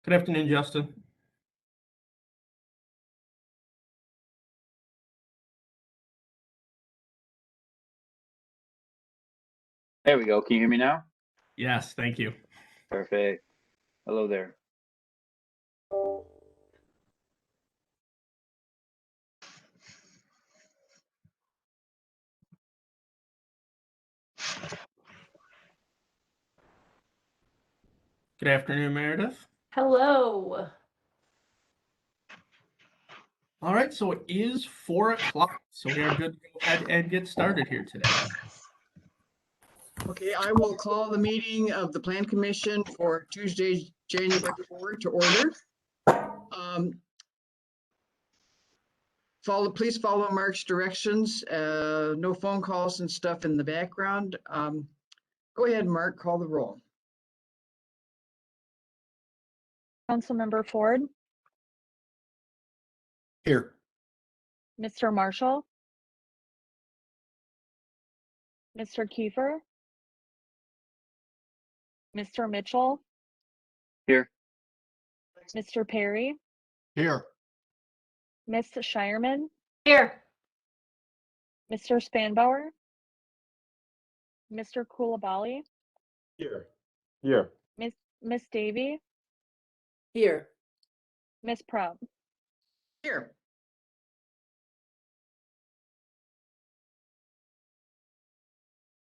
Good afternoon, Justin. There we go. Can you hear me now? Yes, thank you. Perfect. Hello there. Good afternoon, Meredith. Hello. All right, so it is 4 o'clock, so we are good to go ahead and get started here today. Okay, I will call the meeting of the Plan Commission for Tuesday, January 4 to order. Please follow Mark's directions. No phone calls and stuff in the background. Go ahead, Mark, call the roll. Councilmember Ford, Here. Mr. Marshall, Mr. Kiefer, Mr. Mitchell, Here. Mr. Perry, Here. Ms. Shireman, Here. Mr. Spanbauer, Mr. Kulabali, Here. Here. Miss Davy, Here. Miss Prout. Here.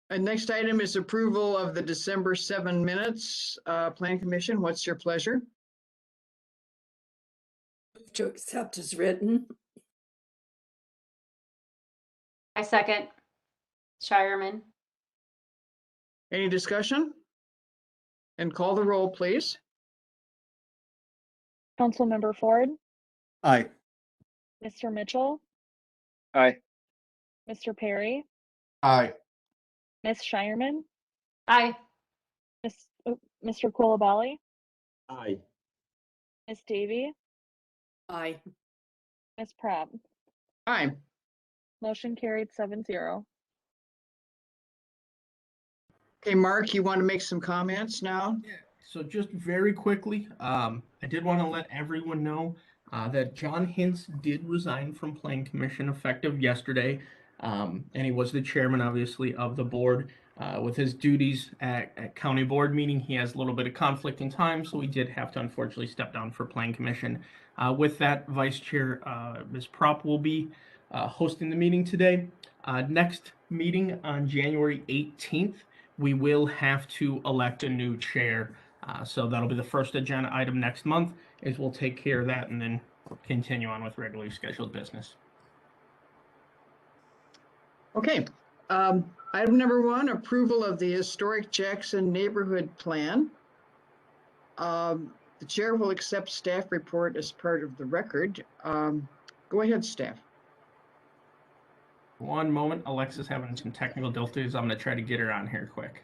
And next item is approval of the December 7 minutes. Plan Commission, what's your pleasure? To accept as written. I second. Shireman. Any discussion? And call the roll, please. Councilmember Ford, Aye. Mr. Mitchell, Aye. Mr. Perry, Aye. Miss Shireman, Aye. Mr. Kulabali, Aye. Miss Davy, Aye. Miss Prout. Aye. Motion carried 7-0. Okay, Mark, you want to make some comments now? Yeah, so just very quickly, I did want to let everyone know that John Hintz did resign from Plan Commission effective yesterday. And he was the chairman, obviously, of the board. With his duties at county board meeting, he has a little bit of conflict in time, so he did have to unfortunately step down for Plan Commission. With that, Vice Chair Ms. Prop will be hosting the meeting today. Next meeting on January 18th, we will have to elect a new chair. So that'll be the first agenda item next month, is we'll take care of that and then continue on with regularly scheduled business. Okay, item number 1, approval of the Historic Jackson Neighborhood Plan. The chair will accept staff report as part of the record. Go ahead, staff. One moment, Alexa's having some technical difficulties. I'm going to try to get her on here quick.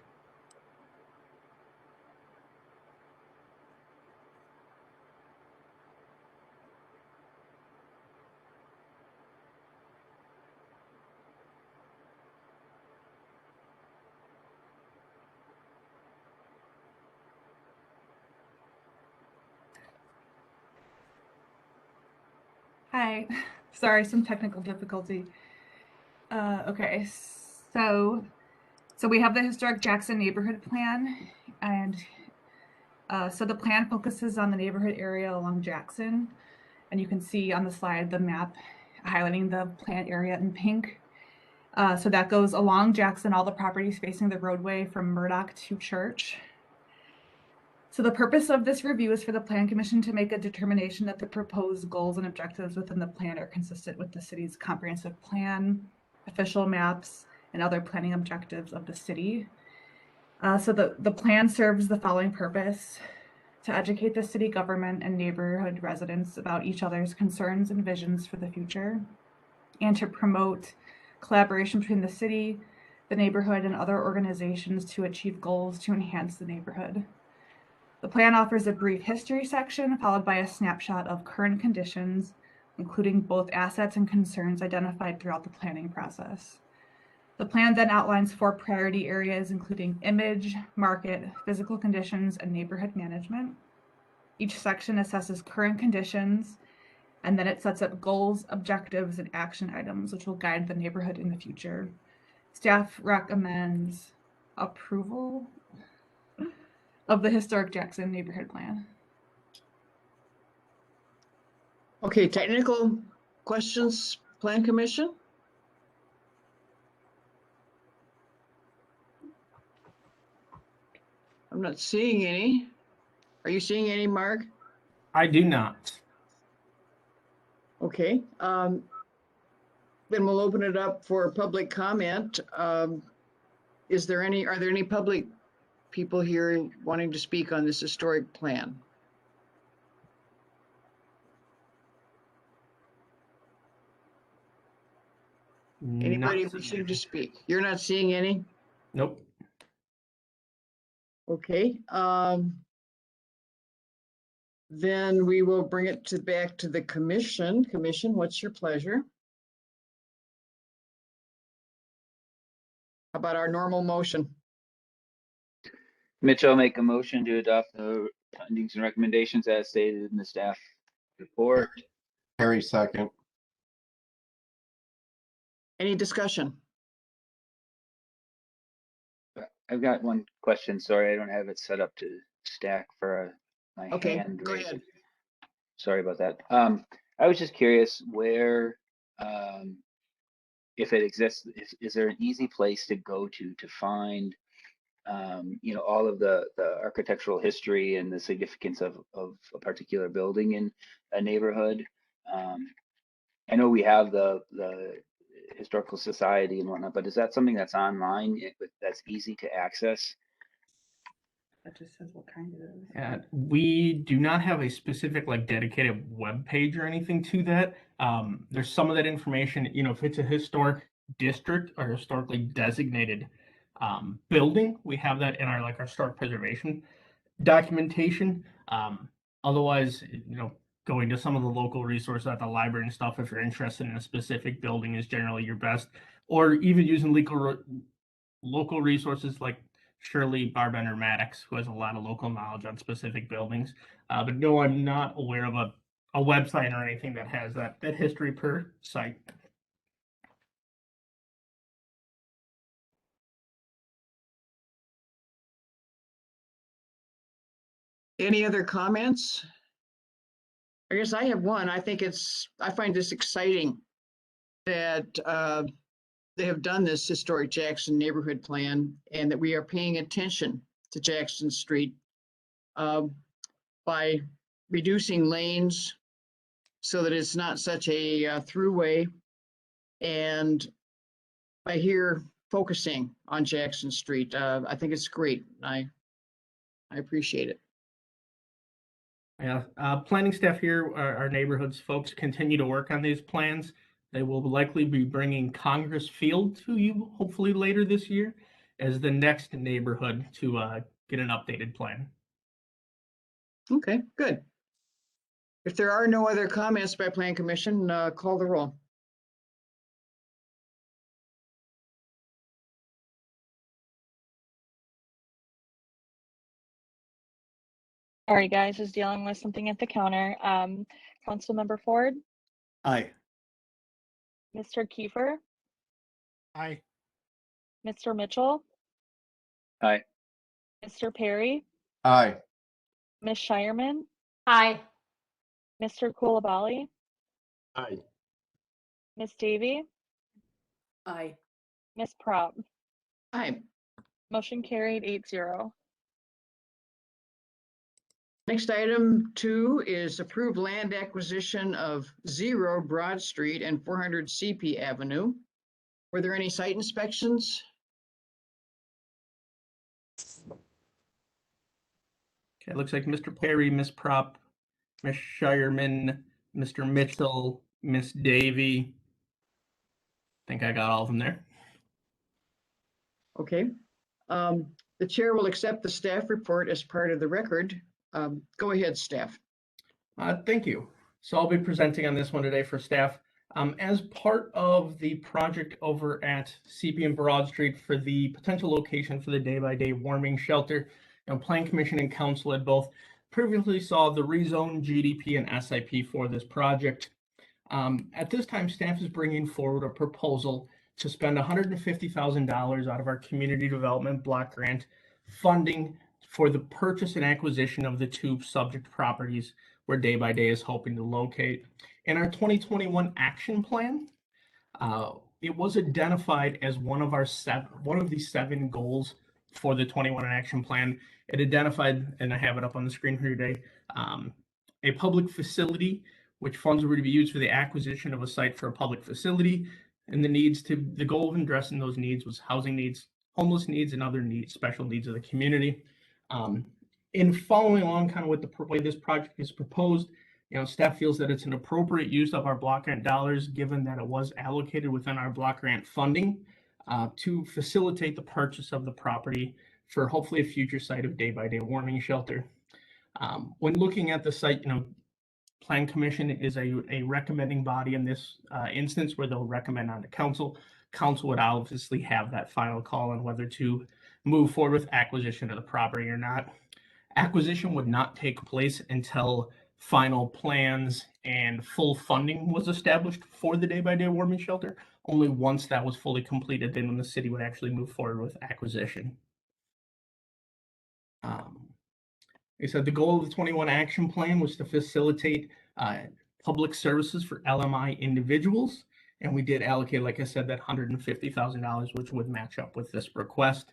Hi, sorry, some technical difficulty. Okay, so we have the Historic Jackson Neighborhood Plan, and so the plan focuses on the neighborhood area along Jackson, and you can see on the slide the map highlighting the plan area in pink. So that goes along Jackson, all the properties facing the roadway from Murdoch to Church. So the purpose of this review is for the Plan Commission to make a determination that the proposed goals and objectives within the plan are consistent with the city's comprehensive plan, official maps, and other planning objectives of the city. So the plan serves the following purpose: to educate the city government and neighborhood residents about each other's concerns and visions for the future, and to promote collaboration between the city, the neighborhood, and other organizations to achieve goals to enhance the neighborhood. The plan offers a brief history section followed by a snapshot of current conditions, including both assets and concerns identified throughout the planning process. The plan then outlines 4 priority areas, including image, market, physical conditions, and neighborhood management. Each section assesses current conditions, and then it sets up goals, objectives, and action items, which will guide the neighborhood in the future. Staff recommends approval of the Historic Jackson Neighborhood Plan. Okay, technical questions, Plan Commission? I'm not seeing any. Are you seeing any, Mark? I do not. Okay, then we'll open it up for public comment. Are there any public people here wanting to speak on this historic plan? Anybody Not seeing wishing to anything. speak? You're not seeing any? Nope. Okay, then we will bring it back to the commission. Commission, what's your pleasure? How about our normal motion? Mitchell, make a motion to adopt the findings and recommendations as stated in the staff report. Harry second. Any discussion? I've got one question. Sorry, I don't have it set up to stack for my Okay, hand go raising. ahead. Sorry about that. I was just curious where, if it exists, is there an easy place to go to find, you know, all of the architectural history and the significance of a particular building in a neighborhood? I know we have the Historical Society and whatnot, but is that something that's online, that's easy to access? That just says what kind it is. And we do not have a specific like dedicated web page or anything to that. There's some of that information, you know, if it's a historic district or historically designated building, we have that in our like our historic preservation documentation. Otherwise, you know, going to some of the local resources at the library and stuff, if you're interested in a specific building, is generally your best. Or even using local resources like Shirley Barbender Maddox, who has a lot of local knowledge on specific buildings. But no, I'm not aware of a website or anything that has that history per site. Any other comments? I guess I have one. I find this exciting that they have done this historic Jackson neighborhood plan and that we are paying attention to Jackson Street by reducing lanes so that it's not such a throughway, and by here focusing on Jackson Street. I think it's great. I appreciate it. Yeah, planning staff here, our neighborhoods folks, continue to work on these plans. They will likely be bringing Congress Field to you hopefully later this year as the next neighborhood to get an updated plan. Okay, good. If there are no other comments by Plan Commission, call the roll. Sorry, guys, just dealing with something at the counter. Councilmember Ford, Aye. Mr. Kiefer, Aye. Mr. Mitchell, Aye. Mr. Perry, Aye. Ms. Shireman, Aye. Mr. Coulibaly, Aye. Ms. Davy, Aye. Ms. Prop. Aye. Motion carried 8-0. Next item 2 is approve land acquisition of 0 Broad Street and 400 CP Avenue. Were there any site inspections? Okay, it looks like Mr. Perry, Ms. Prop, Ms. Shireman, Mr. Mitchell, Ms. Davy. I think I got all of them there. Okay. The chair will accept the staff report as part of the record. Go ahead, staff. Thank you. So I'll be presenting on this one today for staff. As part of the project over at CP and Broad Street for the potential location for the day-by-day warming shelter, Plan Commission and Council had both previously saw the rezone GDP and SIP for this project. At this time, staff is bringing forward a proposal to spend $150,000 out of our community development block grant funding for the purchase and acquisition of the two subject properties where Day by Day is hoping to locate. In our 2021 action plan, it was identified as one of the seven goals for the 21 action plan. It identified, and I have it up on the screen here today, a public facility, which funds were to be used for the acquisition of a site for a public facility, and the goal of addressing those needs was housing needs, homeless needs, and other needs, special needs of the community. In following along kind of with the way this project is proposed, staff feels that it's an appropriate use of our block grant dollars, given that it was allocated within our block grant funding to facilitate the purchase of the property for hopefully a future site of Day by Day warming shelter. When looking at the site, Plan Commission is a recommending body in this instance where they'll recommend on the council. Council would obviously have that final call on whether to move forward with acquisition of the property or not. Acquisition would not take place until final plans and full funding was established for the Day by Day warming shelter. Only once that was fully completed, then when the city would actually move forward with acquisition. They said the goal of the 21 action plan was to facilitate public services for LMI individuals. And we did allocate, like I said, that $150,000, which would match up with this request.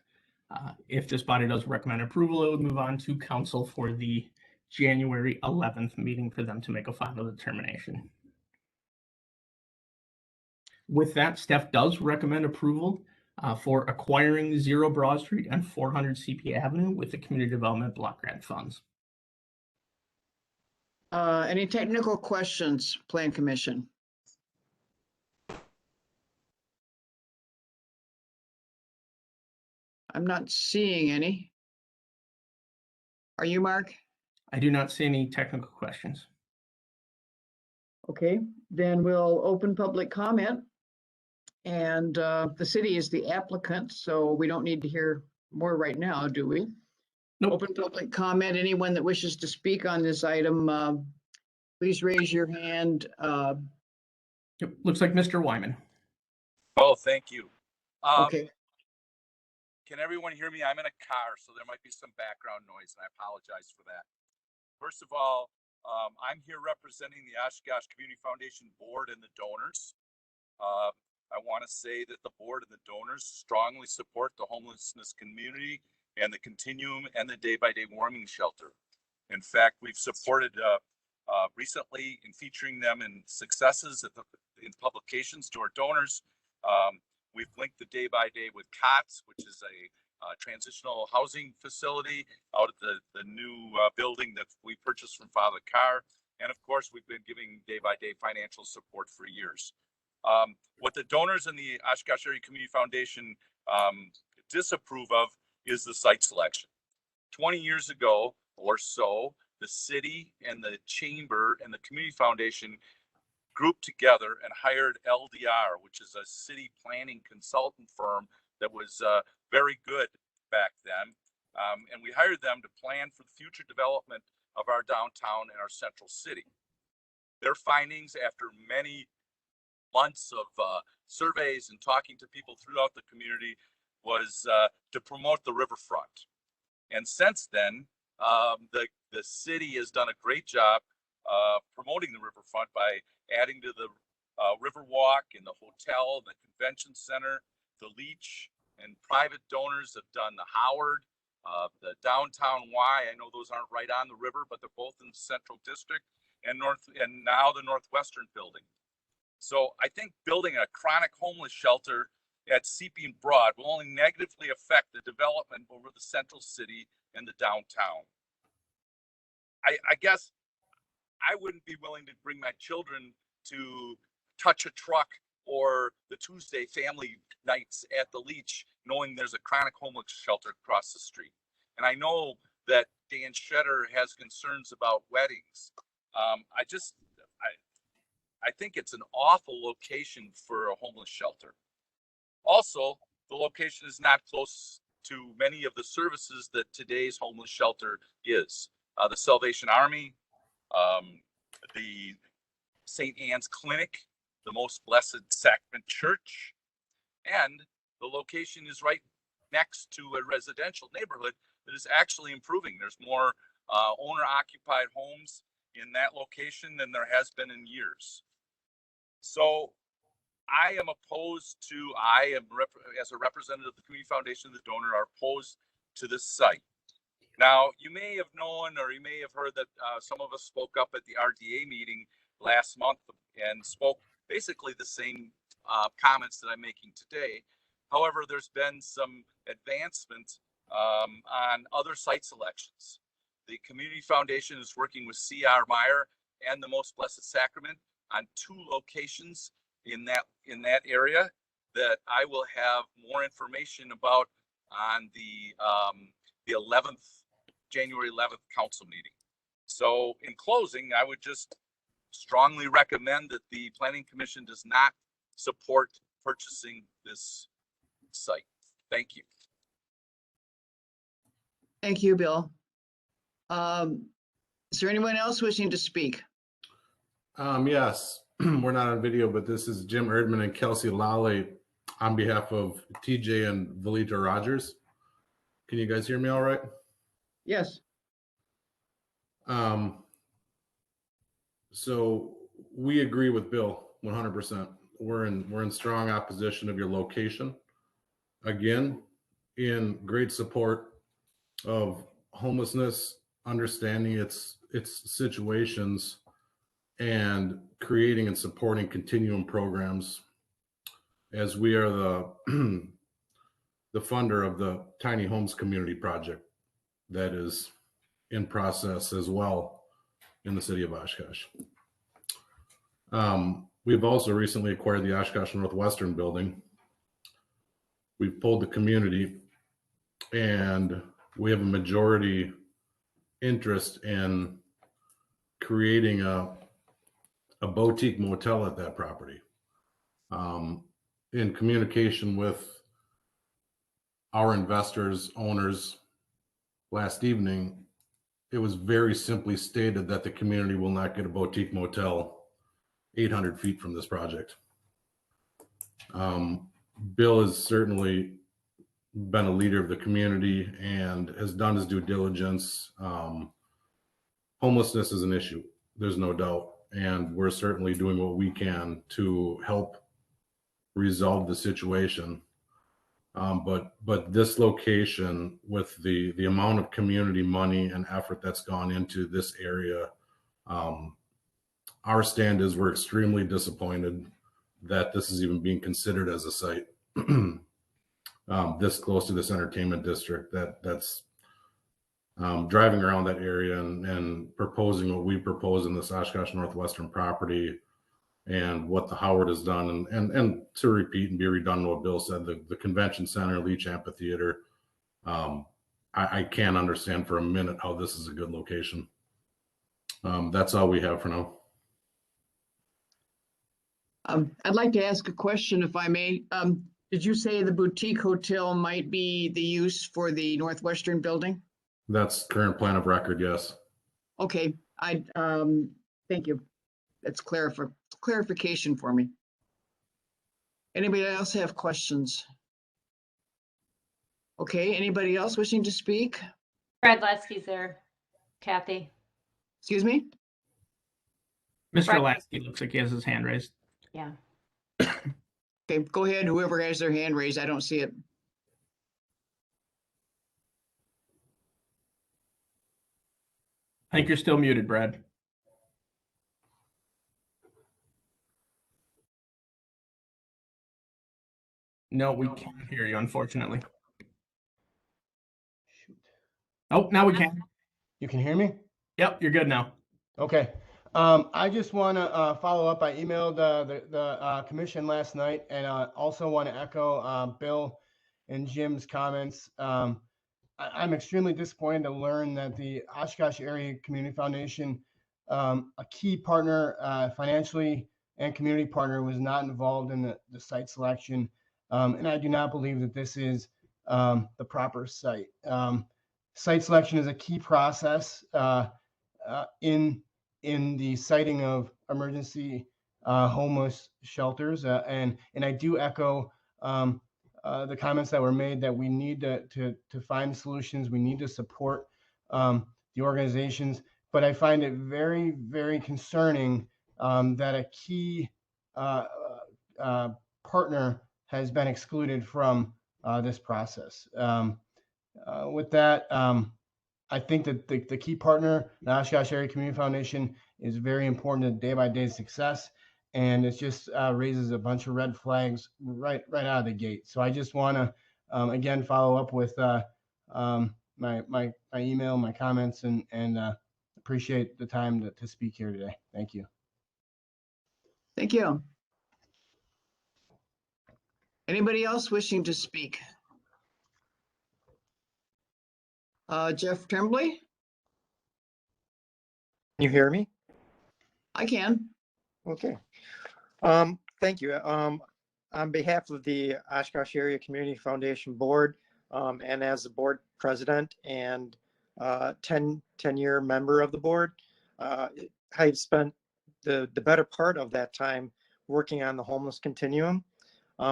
If this body does recommend approval, it would move on to council for the January 11th meeting for them to make a final determination. With that, staff does recommend approval for acquiring 0 Broad Street and 400 CP Avenue with the Community Development Block Grant funds. Any technical questions, Plan Commission? I'm not seeing any. Are you, Mark? I do not see any technical questions. Okay, then we'll open public comment. And the city is the applicant, so we don't need to hear more right now, do we? Nope. Open public comment. Anyone that wishes to speak on this item, please raise your hand. Yep, looks like Mr. Wyman. Oh, thank you. Okay. Can everyone hear me? I'm in a car, so there might be some background noise, and I apologize for that. First of all, I'm here representing the Oshkosh Community Foundation Board and the donors. I want to say that the board and the donors strongly support the homelessness community and the continuum and the Day by Day warming shelter. In fact, we've supported recently in featuring them in successes in publications to our donors. We've linked the Day by Day with COTS, which is a transitional housing facility out at the new building that we purchased from Father Carr. And of course, we've been giving Day by Day financial support for years. What the donors in the Oshkosh Area Community Foundation disapprove of is the site selection. 20 years ago or so, the city and the chamber and the community foundation grouped together and hired LDR, which is a city planning consultant firm that was very good back then. And we hired them to plan for the future development of our downtown and our central city. Their findings after many months of surveys and talking to people throughout the community was to promote the riverfront. And since then, the city has done a great job promoting the riverfront by adding to the Riverwalk and the hotel, the convention center, the Leach, and private donors have done the Howard, the Downtown Y. I know those aren't right on the river, but they're both in the Central District and now the Northwestern building. So I think building a chronic homeless shelter at CP and Broad will only negatively affect the development over the central city and the downtown. I guess I wouldn't be willing to bring my children to touch a truck or the Tuesday family nights at the Leach, knowing there's a chronic homeless shelter across the street. And I know that Dan Shedder has concerns about weddings. I think it's an awful location for a homeless shelter. Also, the location is not close to many of the services that today's homeless shelter is. the Salvation Army, the St. Anne's Clinic, the Most Blessed Sacrament Church, and the location is right next to a residential neighborhood that is actually improving. There's more owner-occupied homes in that location than there has been in years. So I am opposed to, as a representative of the Community Foundation, the donor, are opposed to this site. Now, you may have known, or you may have heard that some of us spoke up at the RDA meeting last month and spoke basically the same comments that I'm making today. However, there's been some advancement on other site selections. The Community Foundation is working with C.R. Meyer and the Most Blessed Sacrament on 2 locations in that area that I will have more information about on the 11th, January 11th council meeting. So in closing, I would just strongly recommend that the Planning Commission does not support purchasing this site. Thank you. Thank you, Bill. Is there anyone else wishing to speak? Yes, we're not on video, but this is Jim Erdman and Kelsey Lally on behalf of TJ and Valita Rogers. Can you guys hear me all right? Yes. So we agree with Bill 100%. We're in strong opposition of your location. Again, in great support of homelessness, understanding its situations, and creating and supporting continuum programs, as we are the the funder of the Tiny Homes Community Project that is in process as well in the city of Oshkosh. We've also recently acquired the Oshkosh Northwestern building. We've polled the community, and we have a majority interest in creating a boutique motel at that property. In communication with our investors, owners, last evening, it was very simply stated that the community will not get a boutique motel 800 feet from this project. Bill has certainly been a leader of the community and has done his due diligence. Homelessness is an issue, there's no doubt, and we're certainly doing what we can to help resolve the situation. But this location, with the amount of community money and effort that's gone into this area, our stand is we're extremely disappointed that this is even being considered as a site this close to this entertainment district. That's driving around that area and proposing what we propose in this Oshkosh Northwestern property, and what the Howard has done, and to repeat and be redundant what Bill said, the convention center, Leach Amphitheater, I can't understand for a minute how this is a good location. That's all we have for now. I'd like to ask a question, if I may. Did you say the boutique hotel might be the use for the Northwestern building? That's current plan of record, yes. Okay, thank you. That's clarification for me. Anybody else have questions? Okay, anybody else wishing to speak? Brad Lasky's there. Kathy. Excuse me? Mr. Right. Lasky looks like he has his hand raised. Yeah. Okay, go ahead. Whoever has their hand raised, I don't see it. I think you're still muted, Brad. No, we can't hear you, unfortunately. Oh, now we can. You can hear me? Yep, you're good now. Okay. I just want to follow up. I emailed the commission last night, and also want to echo Bill and Jim's comments. I'm extremely disappointed to learn that the Oshkosh Area Community Foundation, a key partner financially and community partner, was not involved in the site selection. And I do not believe that this is the proper site. site selection is a key process in the siting of emergency homeless shelters, and I do echo the comments that were made that we need to find solutions. We need to support the organizations, but I find it very, very concerning that a key partner has been excluded from this process. With that, I think that the key partner, the Oshkosh Area Community Foundation, is very important to day-by-day success, and it just raises a bunch of red flags right out of the gate. So I just want to again follow up with my email, my comments, and appreciate the time to speak here today. Thank you. Thank you. Anybody else wishing to speak? Jeff Tremblay? Can you hear me? I can. Okay. Thank you. On behalf of the Oshkosh Area Community Foundation Board, and as the board president and 10-year member of the board, I've spent the better part of that time working on the homeless continuum.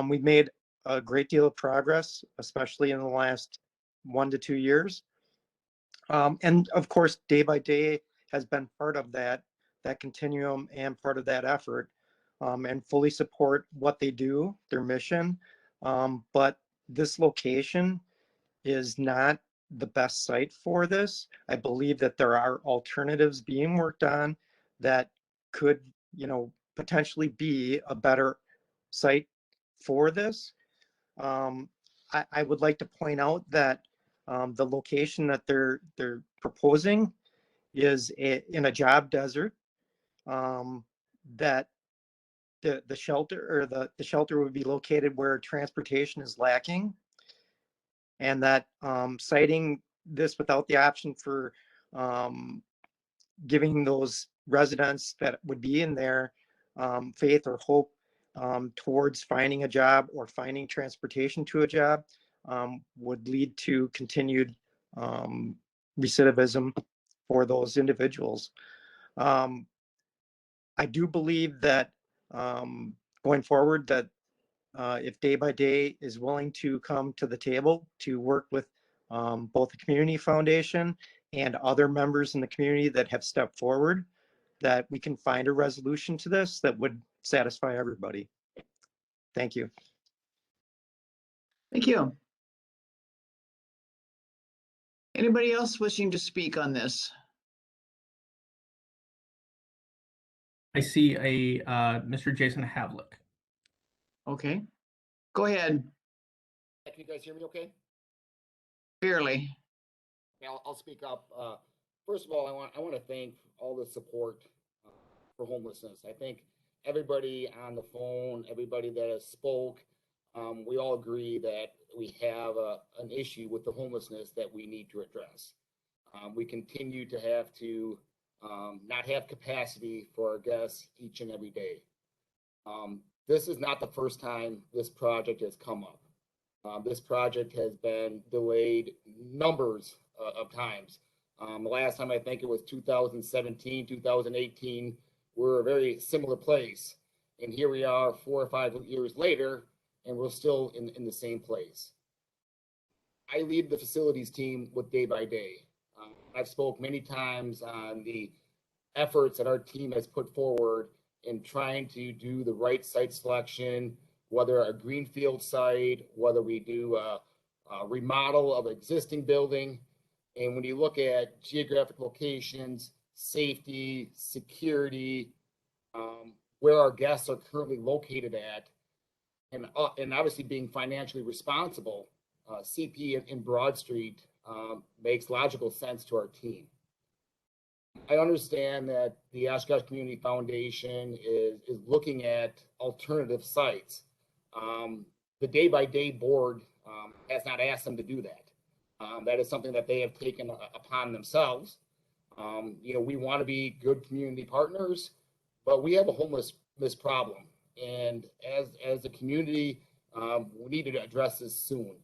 We've made a great deal of progress, especially in the last 1 to 2 years. And of course, day by day has been part of that continuum and part of that effort, and fully support what they do, their mission. But this location is not the best site for this. I believe that there are alternatives being worked on that could, potentially be a better site for this. I would like to point out that the location that they're proposing is in a job desert, that the shelter or the shelter would be located where transportation is lacking, and that citing this without the option for giving those residents that would be in there faith or hope towards finding a job or finding transportation to a job would lead to continued recidivism for those individuals. I do believe that going forward, that if Day by Day is willing to come to the table to work with both the Community Foundation and other members in the community that have stepped forward, that we can find a resolution to this that would satisfy everybody. Thank you. Thank you. Anybody else wishing to speak on this? I see a Mr. Jason Havlick. Okay, go ahead. Can you guys hear me okay? Barely. Yeah, I'll speak up. First of all, I want to thank all the support for homelessness. I think everybody on the phone, everybody that has spoke, we all agree that we have an issue with the homelessness that we need to address. We continue to have to not have capacity for our guests each and every day. This is not the first time this project has come up. This project has been delayed numbers of times. The last time I think it was 2017, 2018, we're a very similar place. And here we are 4 or 5 years later, and we're still in the same place. I lead the facilities team with Day by Day. I've spoke many times on the efforts that our team has put forward in trying to do the right site selection, whether a greenfield site, whether we do a remodel of existing building. And when you look at geographic locations, safety, security, where our guests are currently located at, and obviously being financially responsible, CP in Broad Street makes logical sense to our team. I understand that the Oshkosh Community Foundation is looking at alternative sites. The Day by Day board has not asked them to do that. That is something that they have taken upon themselves. We want to be good community partners, but we have a homelessness problem. And as a community, we need to address this soon.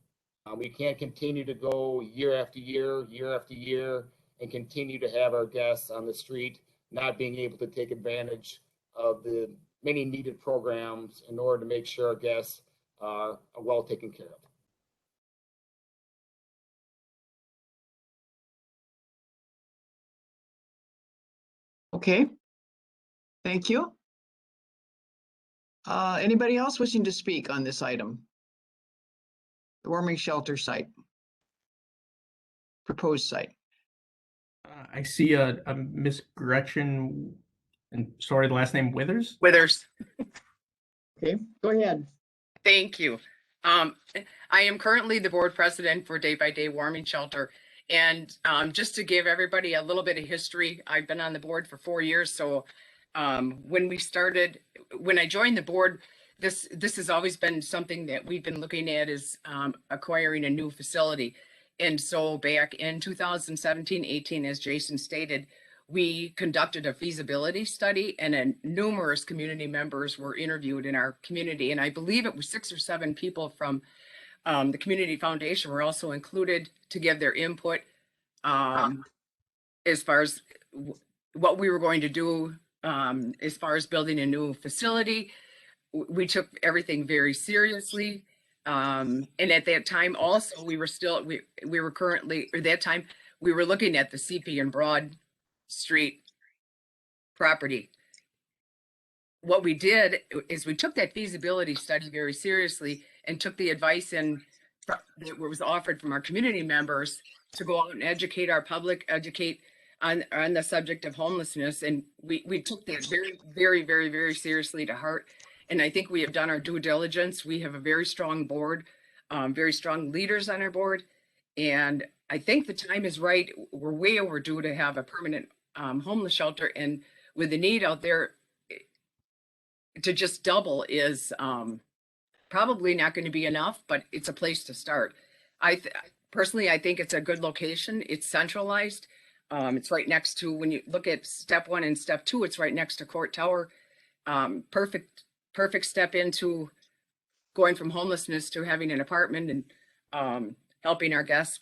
We can't continue to go year after year, year after year, and continue to have our guests on the street not being able to take advantage of the many needed programs in order to make sure our guests are well taken care of. Okay. Thank you. Anybody else wishing to speak on this item? The warming shelter site. Proposed site. I see a Miss Gretchen, and sorry, the last name Withers. Withers. Okay, go ahead. Thank you. I am currently the board president for Day by Day Warming Shelter. And just to give everybody a little bit of history, I've been on the board for 4 years. So when I joined the board, this has always been something that we've been looking at is acquiring a new facility. And so back in 2017-18, as Jason stated, we conducted a feasibility study, and numerous community members were interviewed in our community. And I believe it was 6 or 7 people from the Community Foundation were also included to give their input as far as what we were going to do as far as building a new facility. We took everything very seriously. And at that time also, we were looking at the CP and Broad Street property. What we did is we took that feasibility study very seriously and took the advice that was offered from our community members to go out and educate our public, on the subject of homelessness. And we took that very, very, very, very seriously to heart. And I think we have done our due diligence. We have a very strong board, very strong leaders on our board. And I think the time is right. We're way overdue to have a permanent homeless shelter. And with the need out there, to just double is probably not going to be enough, but it's a place to start. Personally, I think it's a good location. It's centralized. It's right next to, when you look at step 1 and step 2, it's right next to Court Tower. Perfect step into going from homelessness to having an apartment and helping our guests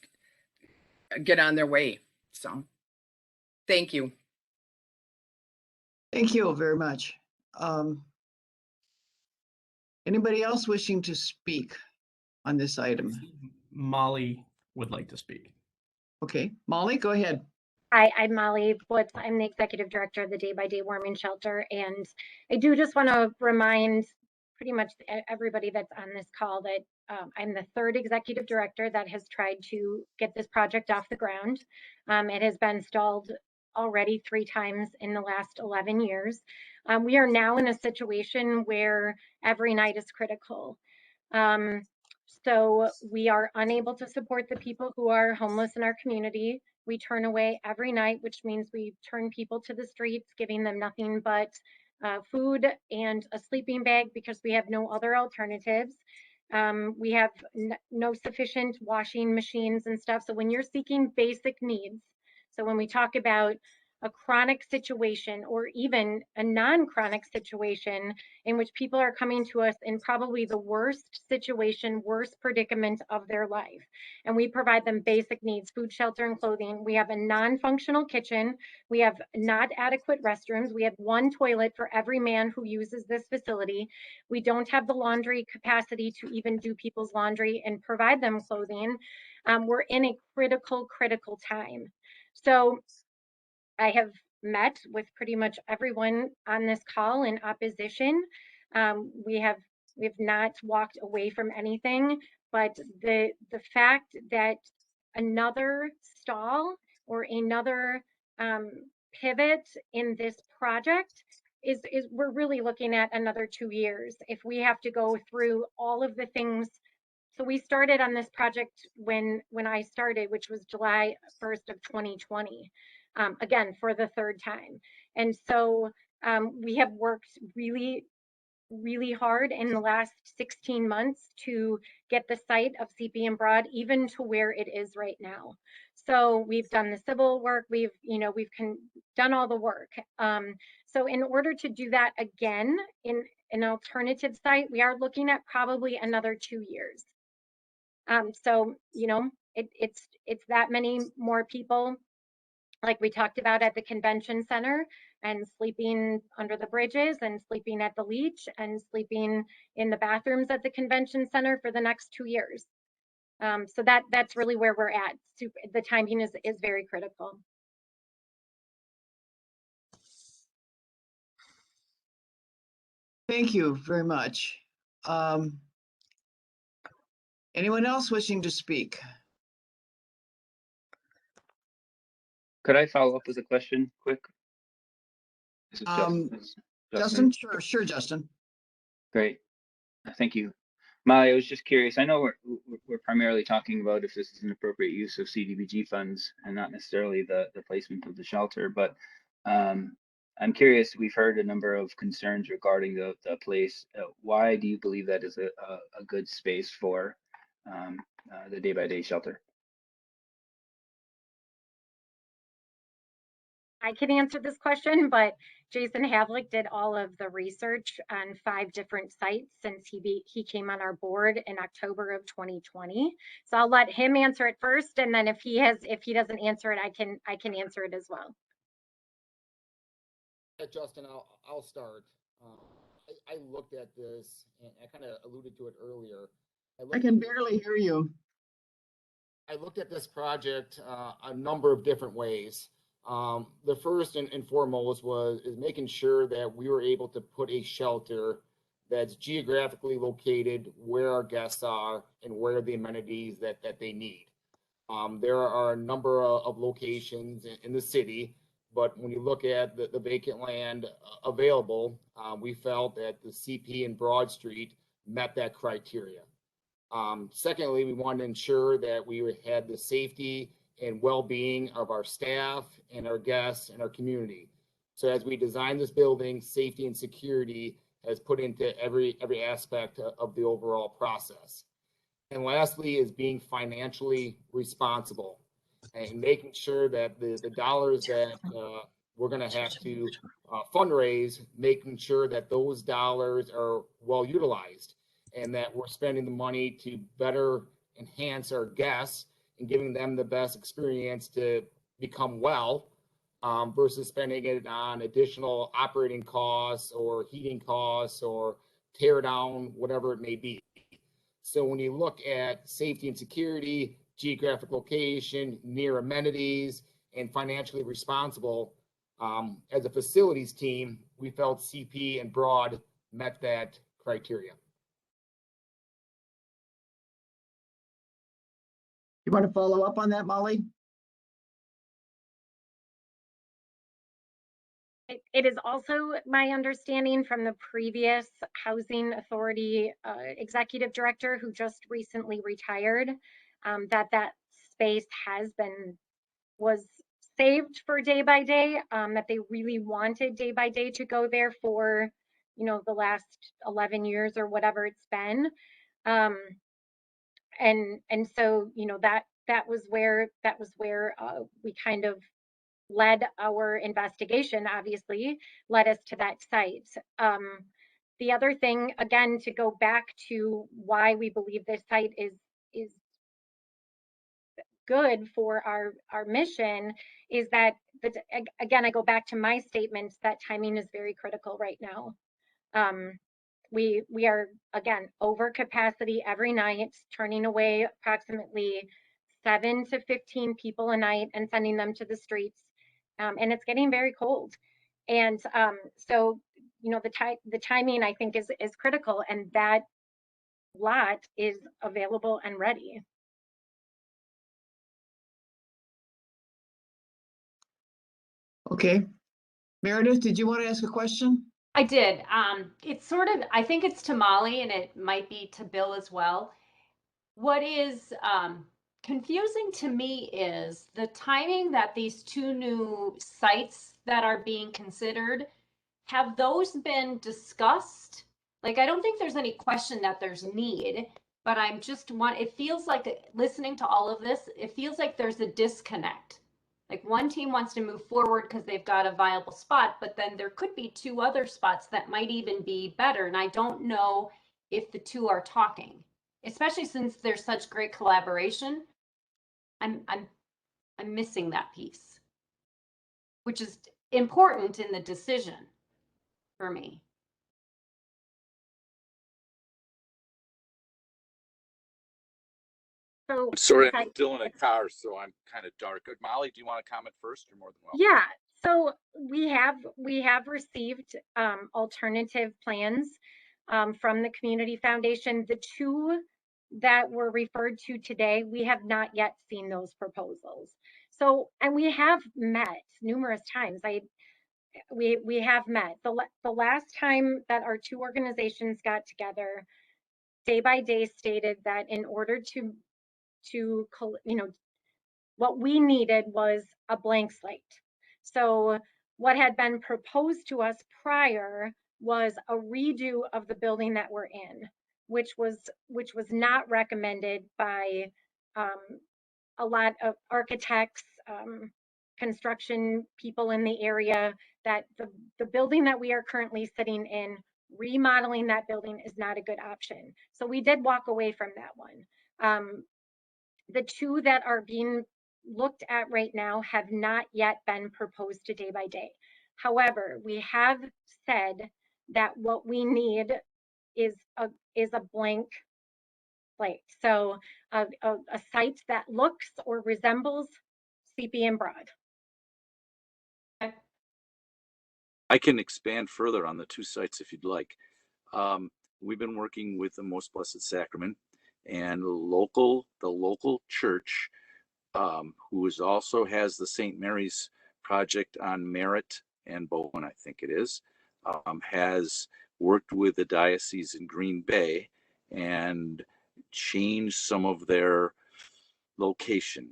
get on their way. So thank you. Thank you very much. Anybody else wishing to speak on this item? Molly would like to speak. Okay, Molly, go ahead. Hi, I'm Molly Woods. I'm the executive director of the Day by Day Warming Shelter. And I do just want to remind pretty much everybody that's on this call that I'm the 3rd executive director that has tried to get this project off the ground. It has been stalled already 3 times in the last 11 years. We are now in a situation where every night is critical. So we are unable to support the people who are homeless in our community. We turn away every night, which means we turn people to the streets, giving them nothing but food and a sleeping bag because we have no other alternatives. We have no sufficient washing machines and stuff. So when you're seeking basic needs, so when we talk about a chronic situation or even a non-chronic situation in which people are coming to us in probably the worst situation, worst predicament of their life. And we provide them basic needs, food, shelter, and clothing. We have a non-functional kitchen. We have not adequate restrooms. We have 1 toilet for every man who uses this facility. We don't have the laundry capacity to even do people's laundry and provide them clothing. We're in a critical time. So I have met with pretty much everyone on this call in opposition. We've not walked away from anything, but the fact that another stall or another pivot in this project is we're really looking at another 2 years if we have to go through all of the things. So we started on this project when I started, which was July 1st of 2020. Again, for the 3rd time. And so we have worked really, really hard in the last 16 months to get the site of CP and Broad even to where it is right now. So we've done the civil work, we've done all the work. So in order to do that again in an alternative site, we are looking at probably another 2 years. So, it's that many more people, like we talked about at the convention center, and sleeping under the bridges and sleeping at the Leach and sleeping in the bathrooms at the convention center for the next 2 years. So that's really where we're at. The timing is very critical. Thank you very much. Anyone else wishing to speak? Could I follow up with a question quick? This is Justin, sure, Justin. Great. Thank you. Molly, I was just curious. I know we're primarily talking about if this is an appropriate use of CDBG funds and not necessarily the placement of the shelter, but I'm curious. We've heard a number of concerns regarding the place. Why do you believe that is a good space for the day-by-day shelter? I can answer this question, but Jason Havlick did all of the research on 5 different sites since he came on our board in October of 2020. So I'll let him answer it first, and then if he doesn't answer it, I can answer it as well. Justin, I'll start. I looked at this, and I kind of alluded to it earlier. I can barely hear you. I looked at this project a number of different ways. The first and foremost is making sure that we were able to put a shelter that's geographically located where our guests are and where the amenities that they need. There are a number of locations in the city, but when you look at the vacant land available, we felt that the CP and Broad Street met that criteria. Secondly, we wanted to ensure that we had the safety and well-being of our staff and our guests and our community. So as we design this building, safety and security has put into every aspect of the overall process. And lastly is being financially responsible and making sure that the dollars that we're going to have to fundraise, making sure that those dollars are well utilized and that we're spending the money to better enhance our guests and giving them the best experience to become well, versus spending it on additional operating costs or heating costs or tear down, whatever it may be. So when you look at safety and security, geographic location, near amenities, and financially responsible, as a facilities team, we felt CP and Broad met that criteria. You want to follow up on that, Molly? It is also my understanding from the previous Housing Authority executive director who just recently retired, that space was saved for day by day, that they really wanted day by day to go there for, the last 11 years or whatever it's been. And so, that was where we kind of led our investigation, obviously led us to that site. The other thing, again, to go back to why we believe this site is good for our mission, is that, again, I go back to my statements that timing is very critical right now. We are, again, over capacity every night, turning away approximately 7 to 15 people a night and sending them to the streets. And it's getting very cold. And so, the timing, I think, is critical, and that lot is available and ready. Okay. Meredith, did you want to ask a question? I did. It's sort of, I think it's to Molly and it might be to Bill as well. What is confusing to me is the timing that these 2 new sites that are being considered, have those been discussed? Like, I don't think there's any question that there's need, but it feels like, listening to all of this, it feels like there's a disconnect. Like, one team wants to move forward because they've got a viable spot, but then there could be 2 other spots that might even be better. And I don't know if the 2 are talking. especially since there's such great collaboration, I'm missing that piece, which is important in the decision for me. So Sorry, if I'm still in a car, so I'm kind of dark. Molly, do you want to comment first? You're more than welcome. yeah, so we have received alternative plans from the Community Foundation. The two that were referred to today, we have not yet seen those proposals. So, and we have met numerous times. We have met. The last time that our two organizations got together, Day by Day stated that in order to what we needed was a blank slate. So what had been proposed to us prior was a redo of the building that we're in, which was not recommended by a lot of architects, construction people in the area, that the building that we are currently sitting in, remodeling that building is not a good option. So we did walk away from that one. The two that are being looked at right now have not yet been proposed to Day by Day. However, we have said that what we need is a blank slate. So a site that looks or resembles CP and Broad. I can expand further on the two sites if you'd like. We've been working with the Most Blessed Sacrament and the local church, who also has the St. Mary's project on Merritt and Bowen, I think it is, has worked with the diocese in Green Bay and changed some of their location.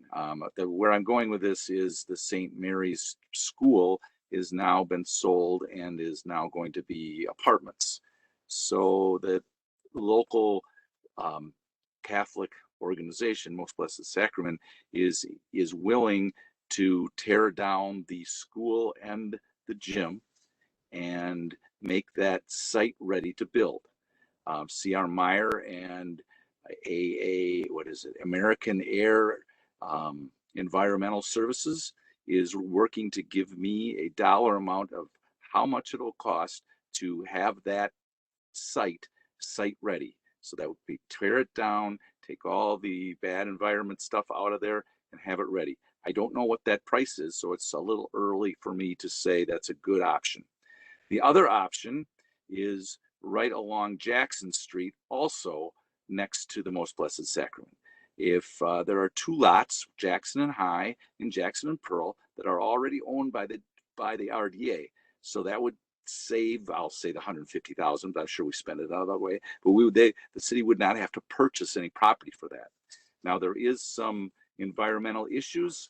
Where I'm going with this is the St. Mary's School is now been sold and is now going to be apartments. So the local Catholic organization, Most Blessed Sacrament, is willing to tear down the school and the gym and make that site ready to build. C.R. Meyer and American Air Environmental Services is working to give me a dollar amount of how much it'll cost to have that site ready. So that would be tear it down, take all the bad environment stuff out of there and have it ready. I don't know what that price is, so it's a little early for me to say that's a good option. The other option is right along Jackson Street, also next to the Most Blessed Sacrament. If there are two lots, Jackson and High and Jackson and Pearl, that are already owned by the RDA, so that would save, I'll say, the $150,000, but I'm sure we spend it out that way. But the city would not have to purchase any property for that. Now there is some environmental issues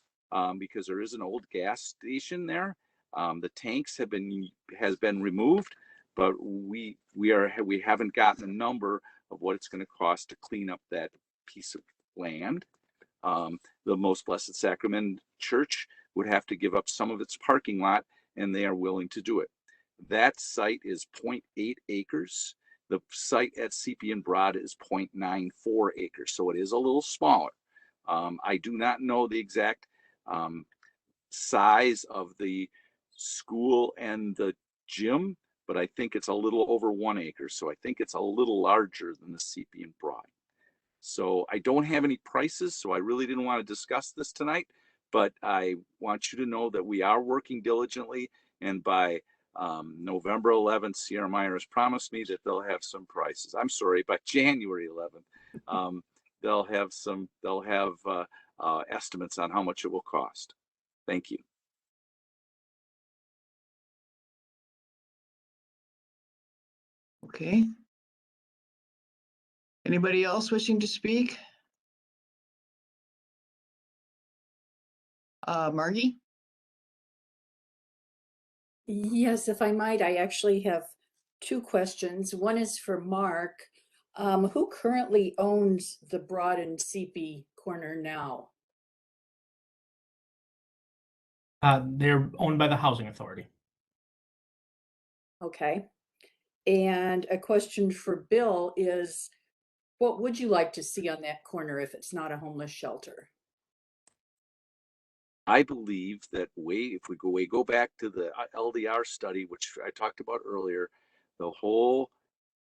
because there is an old gas station there. The tanks has been removed, but we haven't gotten a number of what it's going to cost to clean up that piece of land. The Most Blessed Sacrament Church would have to give up some of its parking lot, and they are willing to do it. That site is 0.8 acres. The site at CP and Broad is 0.94 acres, so it is a little smaller. I do not know the exact size of the school and the gym, but I think it's a little over 1 acre. So I think it's a little larger than the CP and Broad. So I don't have any prices, so I really didn't want to discuss this tonight, but I want you to know that we are working diligently, and by November 11th, Sierra Meyer has promised me that they'll have some prices. I'm sorry, by January 11th, they'll have estimates on how much it will cost. Thank you. Okay. Anybody else wishing to speak? Margie? Yes, if I might, I actually have two questions. One is for Mark. Who currently owns the Broad and CP corner now? They're owned by the Housing Authority. Okay. And a question for Bill is, What would you like to see on that corner if it's not a homeless shelter? I believe that if we go back to the LDR study, which I talked about earlier, the whole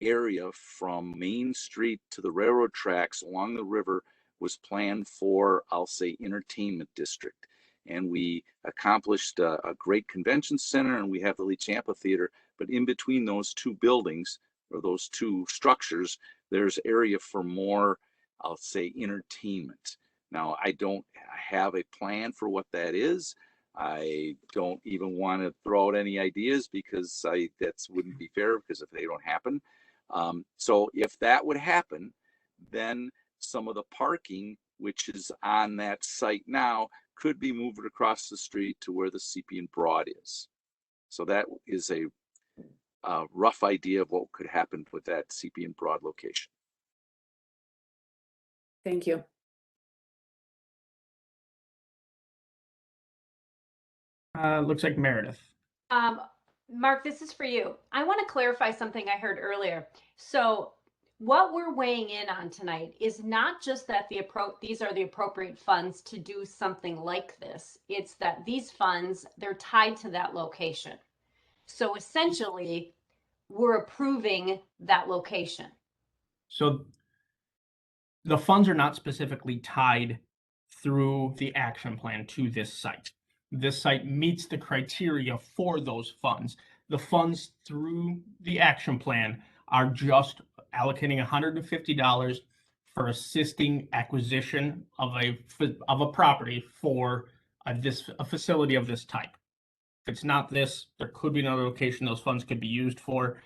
area from Main Street to the railroad tracks along the river was planned for, I'll say, entertainment district. And we accomplished a great convention center, and we have the Leach Amphitheater. But in between those two buildings, or those two structures, there's area for more, I'll say, entertainment. Now, I don't have a plan for what that is. I don't even want to throw out any ideas because that wouldn't be fair, because if they don't happen. So if that would happen, then some of the parking, which is on that site now, could be moved across the street to where the CP and Broad is. So that is a rough idea of what could happen with that CP and Broad location. Thank you. Looks like Meredith. Mark, this is for you. I want to clarify something I heard earlier. So what we're weighing in on tonight is not just that these are the appropriate funds to do something like this. It's that these funds, they're tied to that location. So essentially, we're approving that location. So the funds are not specifically tied through the action plan to this site. This site meets the criteria for those funds. The funds through the action plan are just allocating $150 for assisting acquisition of a property for a facility of this type. If it's not this, there could be another location those funds could be used for,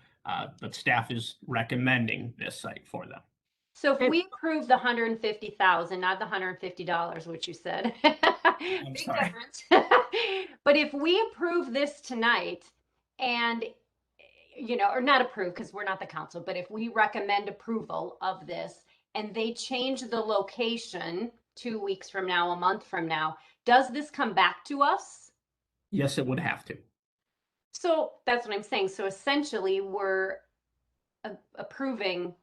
but staff is recommending this site for them. So if we approve the $150,000, not the $150, which you said, big sorry. difference. But if we approve this tonight and, or not approve because we're not the council, but if we recommend approval of this and they change the location 2 weeks from now, a month from now, does this come back to us? Yes, it would have to. So that's what I'm saying. So essentially we're approving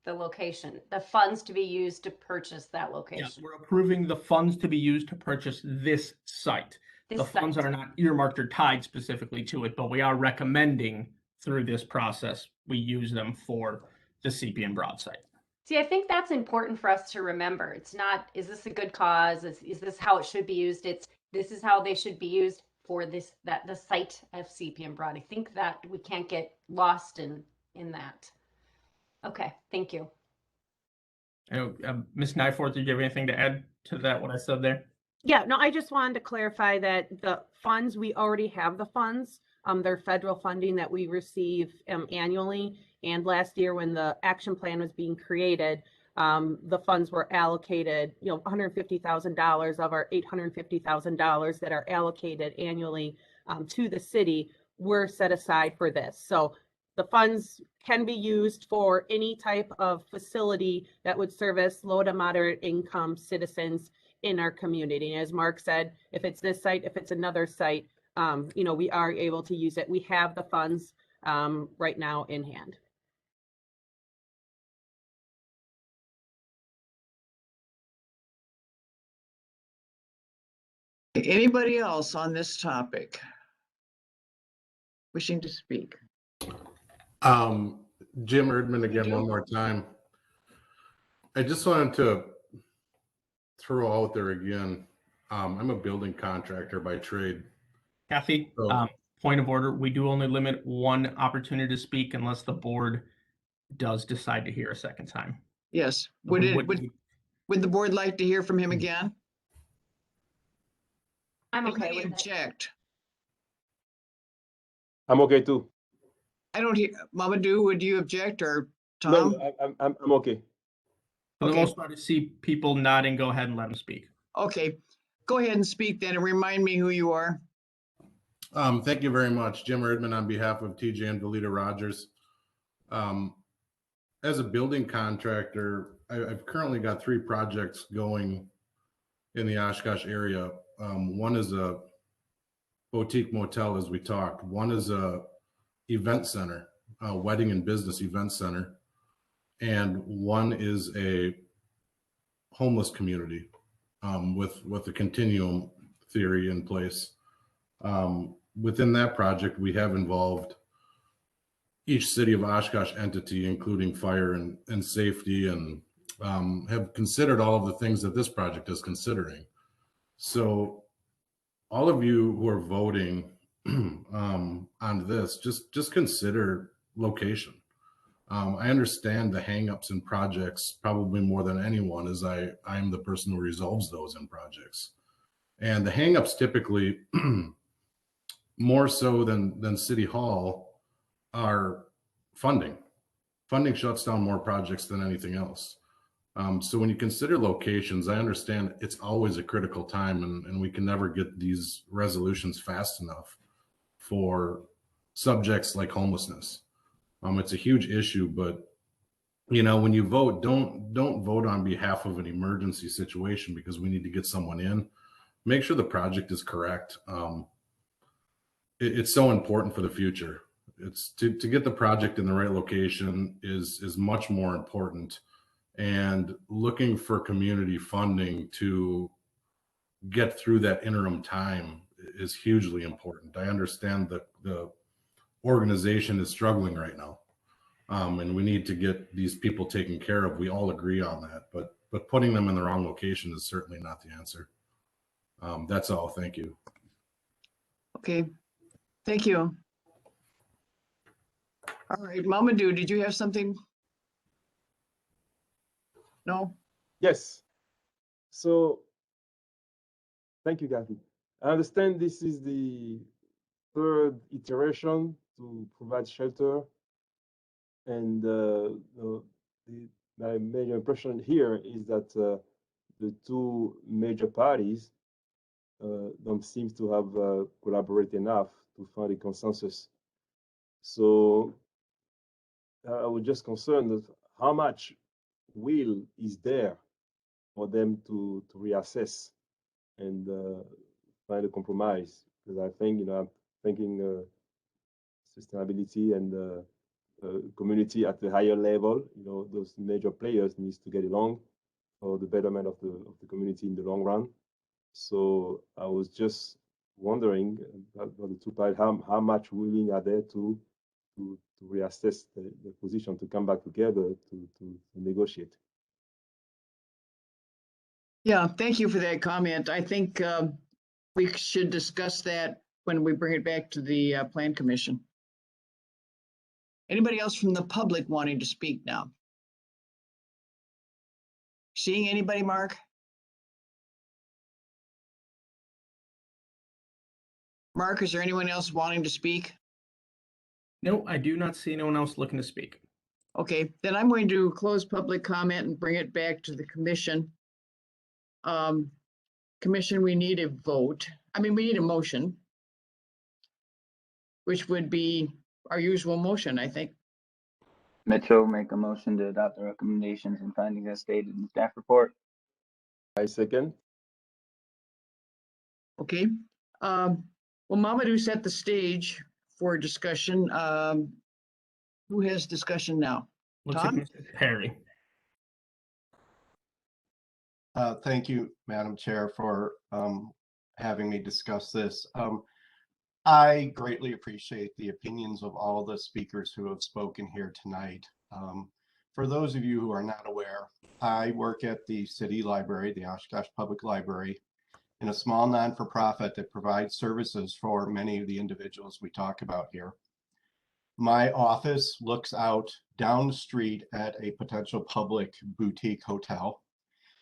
the location, the funds to be used to purchase that location. Yes, we're approving the funds to be used to purchase this site. The funds are not earmarked or tied specifically to it, but we are recommending through this process, we use them for the CP and Broad site. See, I think that's important for us to remember. It's not, is this a good cause? Is this how it should be used? This is how they should be used for the site of CP and Broad. I think that we can't get lost in that. Okay, thank you. Ms. Nyforth, did you have anything to add to that, what I said there? Yeah, no, I just wanted to clarify that the funds, we already have the funds. They're federal funding that we receive annually. And last year when the action plan was being created, the funds were allocated, $150,000 of our $850,000 that are allocated annually to the city were set aside for this. So the funds can be used for any type of facility that would service low to moderate income citizens in our community. And as Mark said, if it's this site, if it's another site, we are able to use it. We have the funds right now in hand. Anybody else on this topic wishing to speak? Jim Erdman again, one more time. I just wanted to throw out there again. I'm a building contractor by trade. Kathy, point of order. We do only limit one opportunity to speak unless the board does decide to hear a second time. Yes. Would the board like to hear from him again? I'm okay with object. I'm okay too. I don't hear. Mamadou, would you object, or Tom? No, I'm okay. For the most part, to see people nodding, go ahead and let them speak. Okay, go ahead and speak then, and remind me who you are. Thank you very much. Jim Erdman on behalf of TJ and Valita Rogers. As a building contractor, I've currently got 3 projects going in the Oshkosh area. One is a boutique motel, as we talked. One is a event center, a wedding and business event center. and one is a homeless community with a continuum theory in place. Within that project, we have involved each city of Oshkosh entity, including fire and safety, and have considered all of the things that this project is considering. So all of you who are voting on this, just consider location. I understand the hangups in projects probably more than anyone, as I'm the person who resolves those in projects. And the hangups typically, more so than City Hall, are funding. Funding shuts down more projects than anything else. So when you consider locations, I understand it's always a critical time, and we can never get these resolutions fast enough for subjects like homelessness. It's a huge issue, but when you vote, don't vote on behalf of an emergency situation because we need to get someone in. Make sure the project is correct. It's so important for the future. It's to get the project in the right location is much more important, and looking for community funding to get through that interim time is hugely important. I understand that the organization is struggling right now, and we need to get these people taken care of. We all agree on that, but putting them in the wrong location is certainly not the answer. That's all. Thank you. Okay, thank you. All right, Mamadou, did you have something? No? Yes. So, thank you, Kathy. I understand this is the third iteration to provide shelter, and my major impression here is that the two major parties don't seem to have collaborated enough to find a consensus. So I was just concerned of how much will is there for them to reassess and find a compromise. Because I think, I'm thinking sustainability and community at the higher level, those major players needs to get along for the betterment of the community in the long run. So I was just wondering about the two parties, how much willing are they to reassess the position, to come back together to negotiate. Yeah, thank you for that comment. I think we should discuss that when we bring it back to the Plan Commission. Anybody else from the public wanting to speak now? Seeing anybody, Mark? Mark, is there anyone else wanting to speak? No, I do not see anyone else looking to speak. Okay, then I'm going to close public comment and bring it back to the commission. Commission, we need a vote. We need a motion, which would be our usual motion, I think. Mitchell, make a motion to adopt the recommendations and findings as stated in the staff report. I second. Okay. Well, Mamadou set the stage for discussion. Who has discussion now? Looks Tom? like Mr. Perry. Thank you, Madam Chair, for having me discuss this. I greatly appreciate the opinions of all the speakers who have spoken here tonight. For those of you who are not aware, I work at the City Library, the Oshkosh Public Library, in a small non-for-profit that provides services for many of the individuals we talk about here. My office looks out down the street at a potential public boutique hotel.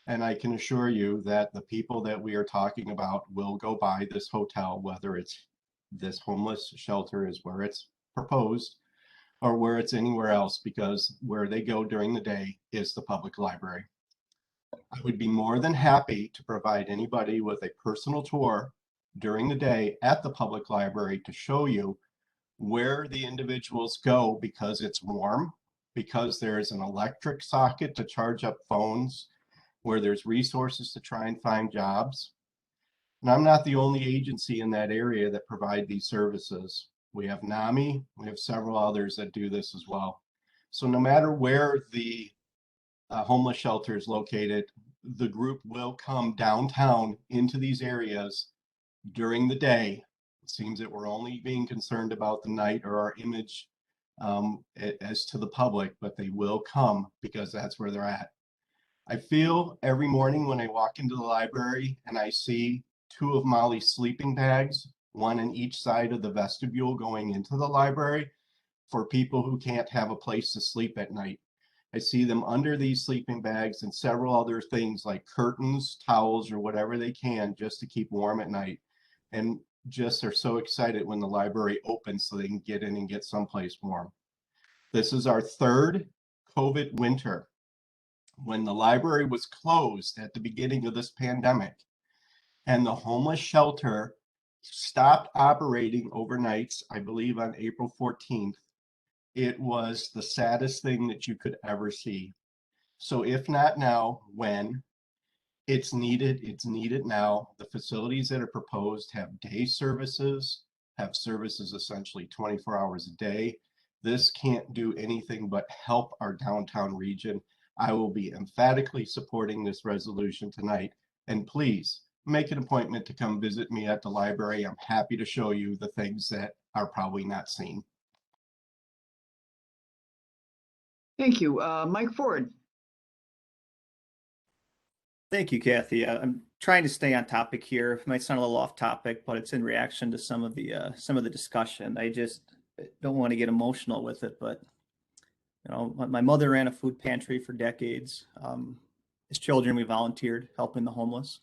And I can assure you that the people that we are talking about will go by this hotel, whether it's this homeless shelter is where it's proposed or where it's anywhere else, because where they go during the day is the public library. I would be more than happy to provide anybody with a personal tour during the day at the public library to show you where the individuals go, because it's warm, because there's an electric socket to charge up phones, where there's resources to try and find jobs. And I'm not the only agency in that area that provide these services. We have NAMI, we have several others that do this as well. So no matter where the homeless shelter is located, the group will come downtown into these areas during the day. It seems that we're only being concerned about the night or our image as to the public, but they will come because that's where they're at. I feel every morning when I walk into the library and I see two of Molly's sleeping bags, one in each side of the vestibule going into the library for people who can't have a place to sleep at night. I see them under these sleeping bags and several other things like curtains, towels, or whatever they can just to keep warm at night. And just are so excited when the library opens so they can get in and get someplace warm. This is our third COVID winter. When the library was closed at the beginning of this pandemic and the homeless shelter stopped operating overnights, I believe on April 14th, it was the saddest thing that you could ever see. So if not now, when? It's needed now. The facilities that are proposed have day services, have services essentially 24 hours a day. This can't do anything but help our downtown region. I will be emphatically supporting this resolution tonight. And please make an appointment to come visit me at the library. I'm happy to show you the things that are probably not seen. Thank you. Mike Ford. Thank you, Kathy. I'm trying to stay on topic here. It might sound a little off topic, but it's in reaction to some of the discussion. I just don't want to get emotional with it, but you know, my mother ran a food pantry for decades. As children, we volunteered helping the homeless,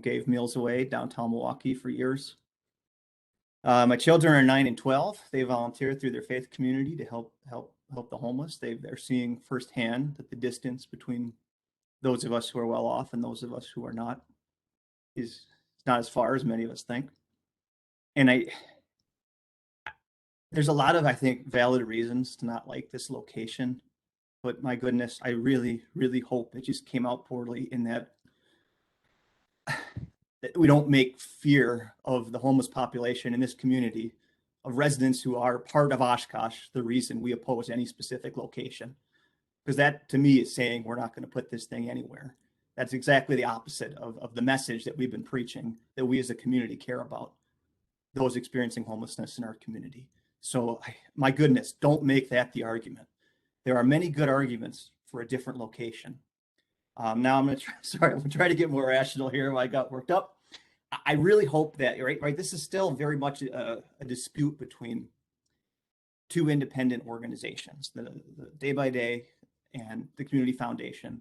gave meals away downtown Milwaukee for years. My children are 9 and 12. They volunteer through their faith community to help the homeless. They're seeing firsthand that the distance between those of us who are well off and those of us who are not is not as far as many of us think. And there's a lot of, I think, valid reasons to not like this location, but my goodness, I really, really hope it just came out poorly in that we don't make fear of the homeless population in this community, of residents who are part of Oshkosh, the reason we oppose any specific location. Because that, to me, is saying we're not going to put this thing anywhere. That's exactly the opposite of the message that we've been preaching, that we as a community care about those experiencing homelessness in our community. So my goodness, don't make that the argument. There are many good arguments for a different location. Now I'm going to try to get more rational here. I got worked up. I really hope that, right, this is still very much a dispute between two independent organizations, the Day by Day and the Community Foundation,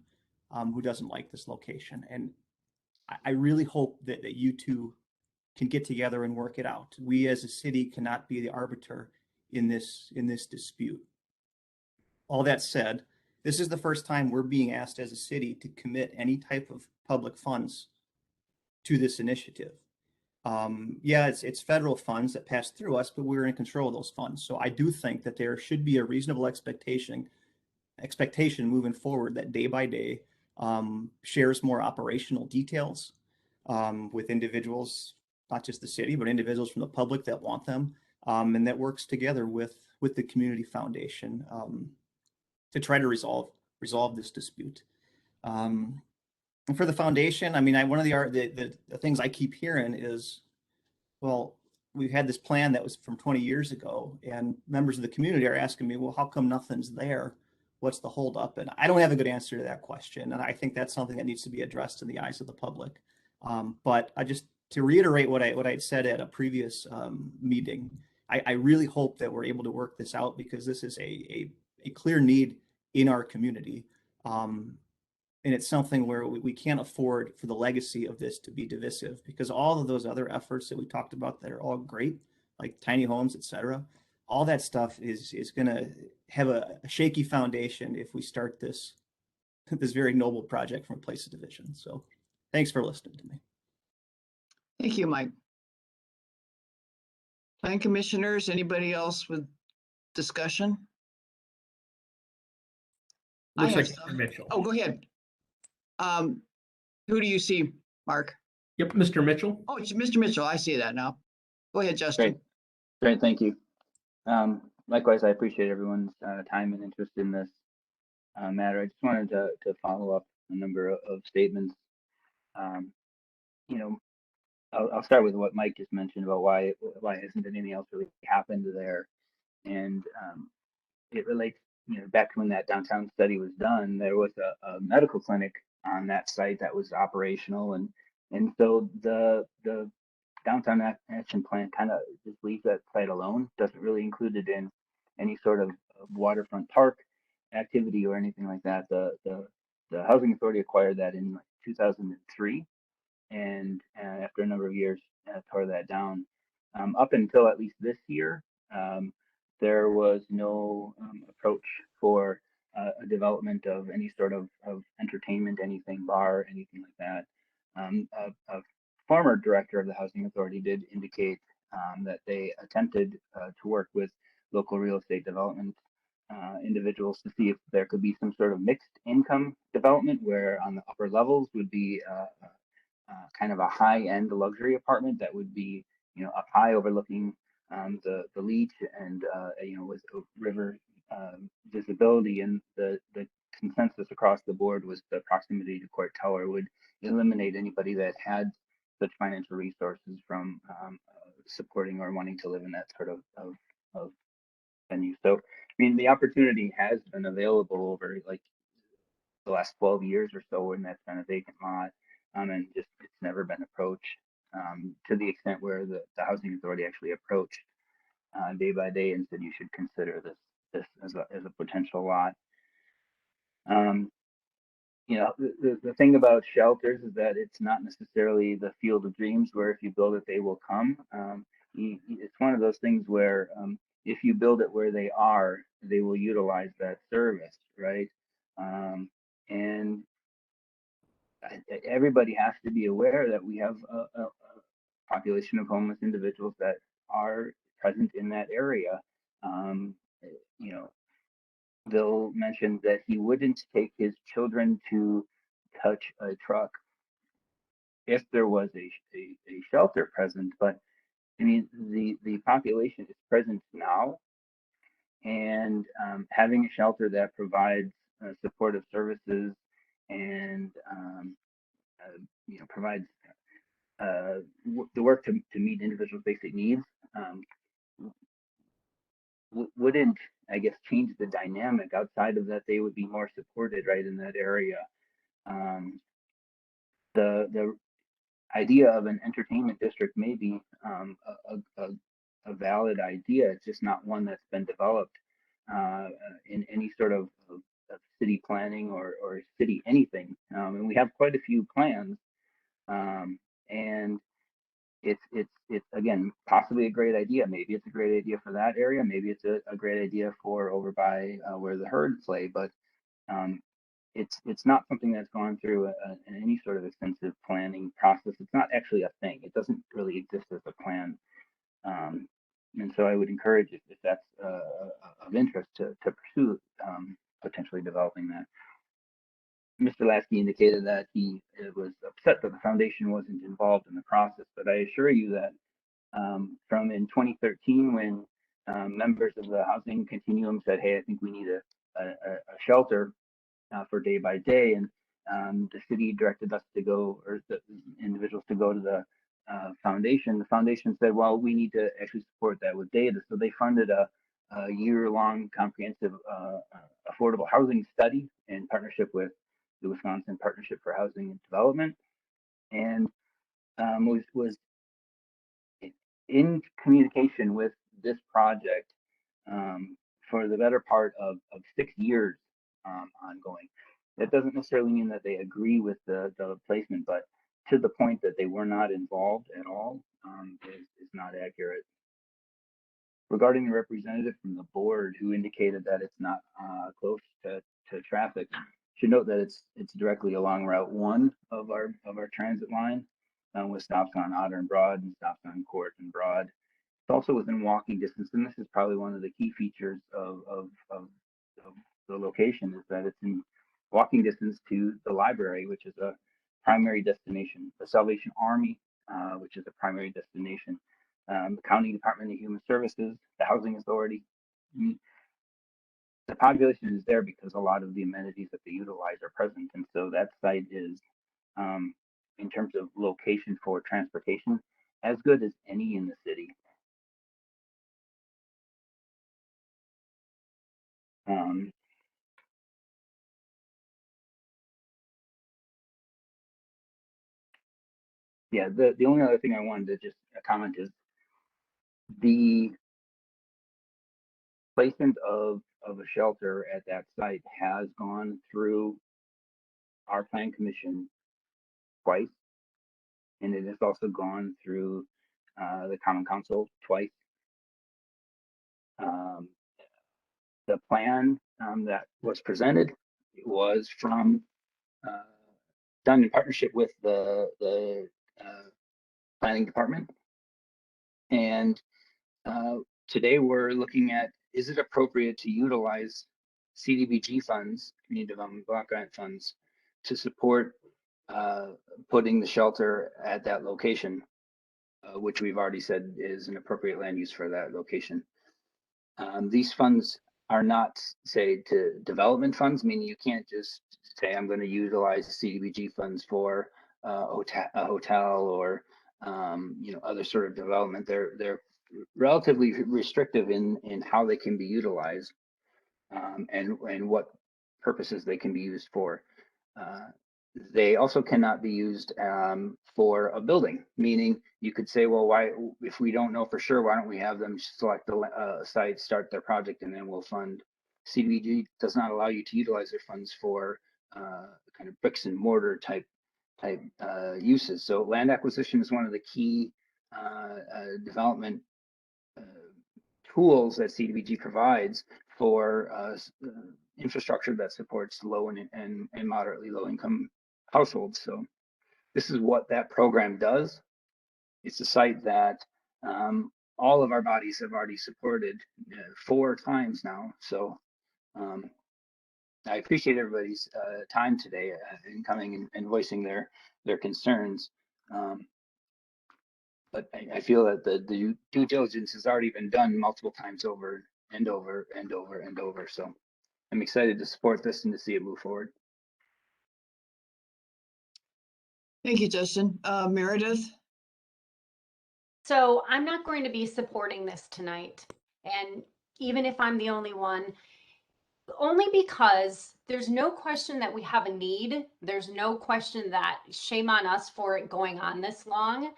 who doesn't like this location. And I really hope that you two can get together and work it out. We as a city cannot be the arbiter in this dispute. All that said, this is the first time we're being asked as a city to commit any type of public funds to this initiative. Yeah, it's federal funds that pass through us, but we're in control of those funds. So I do think that there should be a reasonable expectation moving forward that Day by Day shares more operational details with individuals, not just the city, but individuals from the public that want them, and that works together with the Community Foundation to try to resolve this dispute. And for the foundation, I mean, one of the things I keep hearing is, well, we've had this plan that was from 20 years ago, and members of the community are asking me, well, how come nothing's there? What's the holdup? And I don't have a good answer to that question. And I think that's something that needs to be addressed in the eyes of the public. But to reiterate what I'd said at a previous meeting, I really hope that we're able to work this out, because this is a clear need in our community. And it's something where we can't afford for the legacy of this to be divisive, because all of those other efforts that we talked about that are all great, like tiny homes, et cetera, all that stuff is going to have a shaky foundation if we start this very noble project from a place of division. So thanks for listening to me. Thank you, Mike. Plan commissioners, anybody else with discussion? Looks like Mr. Mitchell. Oh, go ahead. Who do you see, Mark? Yep, Mr. Mitchell. Oh, it's Mr. Mitchell. I see that now. Go ahead, Justin. Great, thank you. Likewise, I appreciate everyone's time and interest in this matter. I just wanted to follow up a number of statements. Um, you know, I'll start with what Mike just mentioned about why hasn't anything else really happened there, and it relates, back to when that downtown study was done. There was a medical clinic on that site that was operational, and so the downtown action plan kind of just leaves that site alone. Doesn't really include it in any sort of waterfront park activity or anything like that. The housing authority acquired that in 2003, and after a number of years tore that down. Up until at least this year, there was no approach for a development of any sort of entertainment, anything, bar, anything like that. A former director of the housing authority did indicate that they attempted to work with local real estate development individuals to see if there could be some sort of mixed income development where on the upper levels would be kind of a high-end luxury apartment that would be, up high overlooking the leach and, with river visibility. And the consensus across the board was the proximity to Court Tower would eliminate anybody that had such financial resources from supporting or wanting to live in that sort of venue. So, I mean, the opportunity has been available over like the last 12 years or so when that's been a vacant lot, and just it's never been approached to the extent where the housing authority actually approached day by day and said you should consider this as a potential lot. The thing about shelters is that it's not necessarily the field of dreams where if you build it they will come. It's one of those things where if you build it where they are, they will utilize that service, right? And everybody has to be aware that we have a population of homeless individuals that are present in that area. You know, Bill mentioned that he wouldn't take his children to touch a truck if there was a shelter present, but I mean, the population is present now, and having a shelter that provides supportive services and provides the work to meet individuals' basic needs wouldn't, I guess, change the dynamic outside of that. They would be more supported right in that area. The idea of an entertainment district may be a valid idea. It's just not one that's been developed in any sort of city planning or city anything. And we have quite a few plans, and it's again possibly a great idea. Maybe it's a great idea for that area. Maybe it's a great idea for over by where the herd play. But it's not something that's gone through any sort of extensive planning process. It's not actually a thing. It doesn't really exist as a plan. And so I would encourage if that's of interest to pursue potentially developing that. Mr. Lasky indicated that he was upset that the foundation wasn't involved in the process, but I assure you that from in 2013 when members of the housing continuum said, hey, I think we need a shelter for day by day, and the city directed us to go, or the individuals to go to the foundation. The foundation said, well, we need to actually support that with data. So they funded a year-long comprehensive affordable housing study in partnership with the Wisconsin Partnership for Housing and Development, and was in communication with this project for the better part of 6 years ongoing. That doesn't necessarily mean that they agree with the placement, but to the point that they were not involved at all is not accurate. Regarding the representative from the board who indicated that it's not close to traffic, should note that it's directly along Route 1 of our transit line, with stops on Otter and Broad and stops on Court and Broad. It's also within walking distance, and this is probably one of the key features of the location, is that it's in walking distance to the library, which is a primary destination, the Salvation Army, which is a primary destination, the County Department of Human Services, the Housing Authority, the population is there because a lot of the amenities that they utilize are present, and so that site is, in terms of location for transportation, as good as any in the city. Yeah, the only other thing I wanted to just comment is the placement of a shelter at that site has gone through our plan commission twice, and it has also gone through the common council twice. The plan that was presented was from done in partnership with the planning department, and today we're looking at, is it appropriate to utilize CDBG funds, community development block grant funds, to support putting the shelter at that location, which we've already said is an appropriate land use for that location. These funds are not, say, to development funds, meaning you can't just say, I'm going to utilize CDBG funds for a hotel or other sort of development. They're relatively restrictive in how they can be utilized, and what purposes they can be used for. They also cannot be used for a building, meaning you could say, well, why, if we don't know for sure, why don't we have them select the site, start their project, and then we'll fund. CDBG does not allow you to utilize their funds for kind of bricks and mortar type uses. So land acquisition is one of the key development tools that CDBG provides for infrastructure that supports low and moderately low income households. So this is what that program does. It's a site that all of our bodies have already supported 4 times now. So I appreciate everybody's time today in coming and voicing their concerns. But I feel that the due diligence has already been done multiple times over and over and over and over. So I'm excited to support this and to see it move forward. Thank you, Justin. Meredith? So I'm not going to be supporting this tonight. And even if I'm the only one, only because there's no question that we have a need. There's no question that shame on us for it going on this long,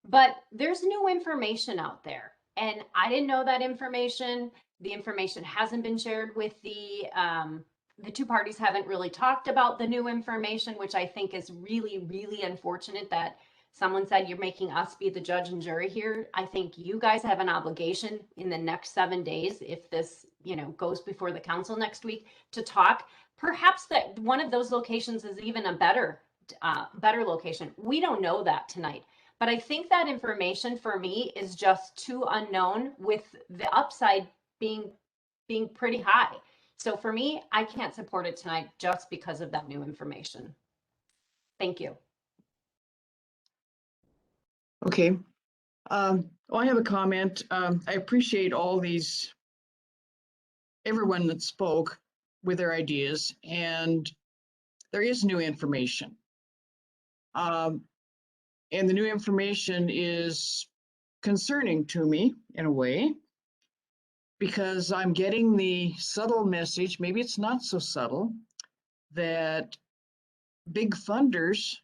but there's new information out there. And I didn't know that information. The information hasn't been shared with the two parties haven't really talked about the new information, which I think is really, really unfortunate that someone said you're making us be the judge and jury here. I think you guys have an obligation in the next 7 days, if this, goes before the council next week, to talk. Perhaps that one of those locations is even a better location. We don't know that tonight. But I think that information for me is just too unknown, with the upside being pretty high. So for me, I can't support it tonight just because of that new information. Thank you. Okay. Well, I have a comment. I appreciate everyone that spoke with their ideas, and there is new information. And the new information is concerning to me in a way, because I'm getting the subtle message, maybe it's not so subtle, that big funders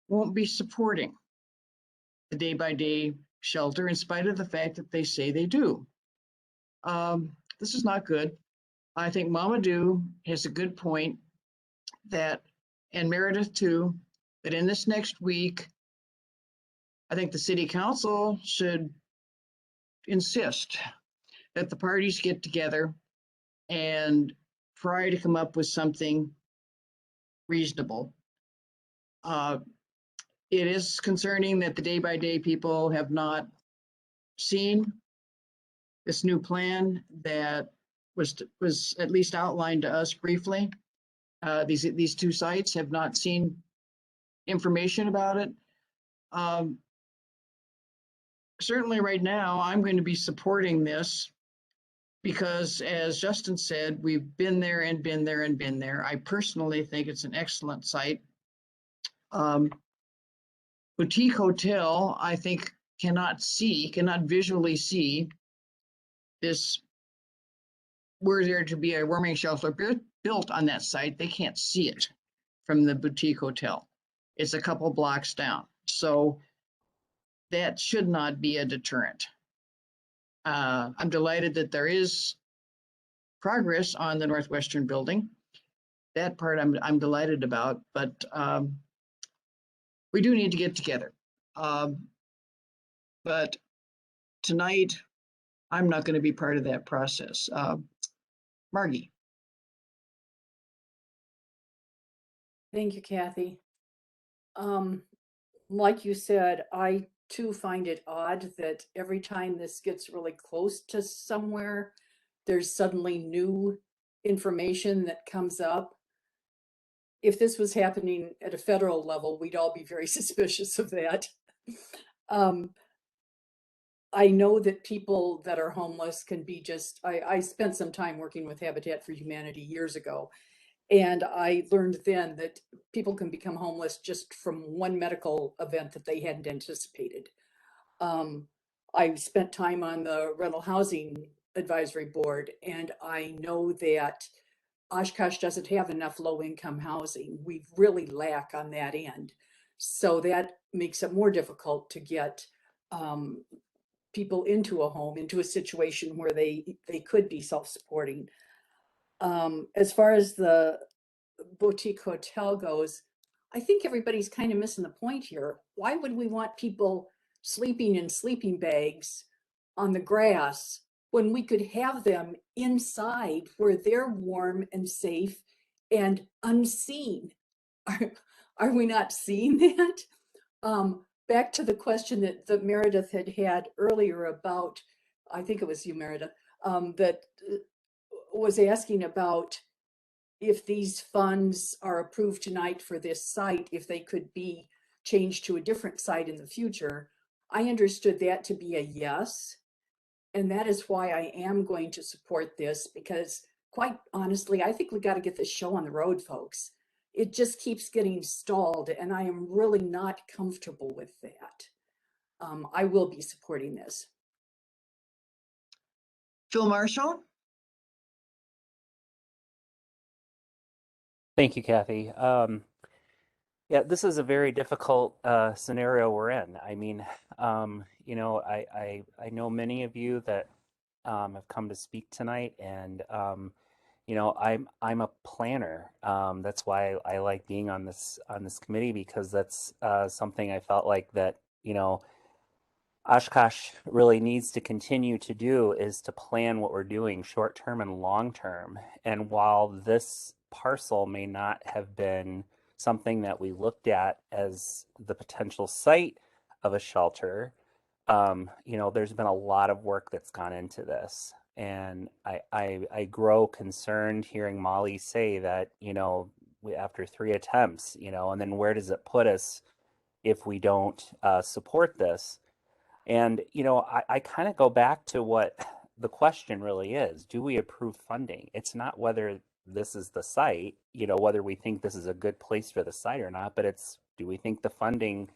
won't be supporting the day-by-day shelter in spite of the fact that they say they do. This is not good. I think Mamadou has a good point that, and Meredith too, that in this next week, I think the city council should insist that the parties get together and try to come up with something reasonable. It is concerning that the day-by-day people have not seen this new plan that was at least outlined to us briefly. These 2 sites have not seen information about it. Certainly right now, I'm going to be supporting this because as Justin said, we've been there and been there and been there. I personally think it's an excellent site. Boutique Hotel, I think, cannot visually see this. Were there to be a warming shelter built on that site, they can't see it from the Boutique Hotel. It's a couple blocks down. So that should not be a deterrent. I'm delighted that there is progress on the Northwestern building. That part I'm delighted about, but we do need to get together. But tonight, I'm not going to be part of that process. Margie. Thank you, Kathy. Like you said, I too find it odd that every time this gets really close to somewhere, there's suddenly new information that comes up. If this was happening at a federal level, we'd all be very suspicious of that. I know that people that are homeless can be just, I spent some time working with Habitat for Humanity years ago, and I learned then that people can become homeless just from one medical event that they hadn't anticipated. I spent time on the Rental Housing Advisory Board, and I know that Oshkosh doesn't have enough low-income housing. We really lack on that end. So that makes it more difficult to get people into a home, into a situation where they could be self-supporting. As far as the boutique hotel goes, I think everybody's kind of missing the point here. Why would we want people sleeping in sleeping bags on the grass when we could have them inside where they're warm and safe and unseen? Are we not seeing that? Back to the question that Meredith had earlier about, I think it was you, Meredith, that was asking about if these funds are approved tonight for this site, if they could be changed to a different site in the future. I understood that to be a yes. And that is why I am going to support this, because quite honestly, I think we got to get this show on the road, folks. It just keeps getting stalled, and I am really not comfortable with that. I will be supporting this. Phil Marshall? Thank you, Kathy. Yeah, this is a very difficult scenario we're in. I mean, you know, I know many of you that have come to speak tonight, and you know, I'm a planner. That's why I like being on this committee, because that's something I felt like that, you know, Oshkosh really needs to continue to do, is to plan what we're doing short term and long term. And while this parcel may not have been something that we looked at as the potential site of a shelter, you know, there's been a lot of work that's gone into this. And I grow concerned hearing Molly say that, you know, after 3 attempts, you know, and then where does it put us if we don't support this? And, you know, I kind of go back to what the question really is. Do we approve funding? It's not whether this is the site, you know, whether we think this is a good place for the site or not, but it's, do we think the funding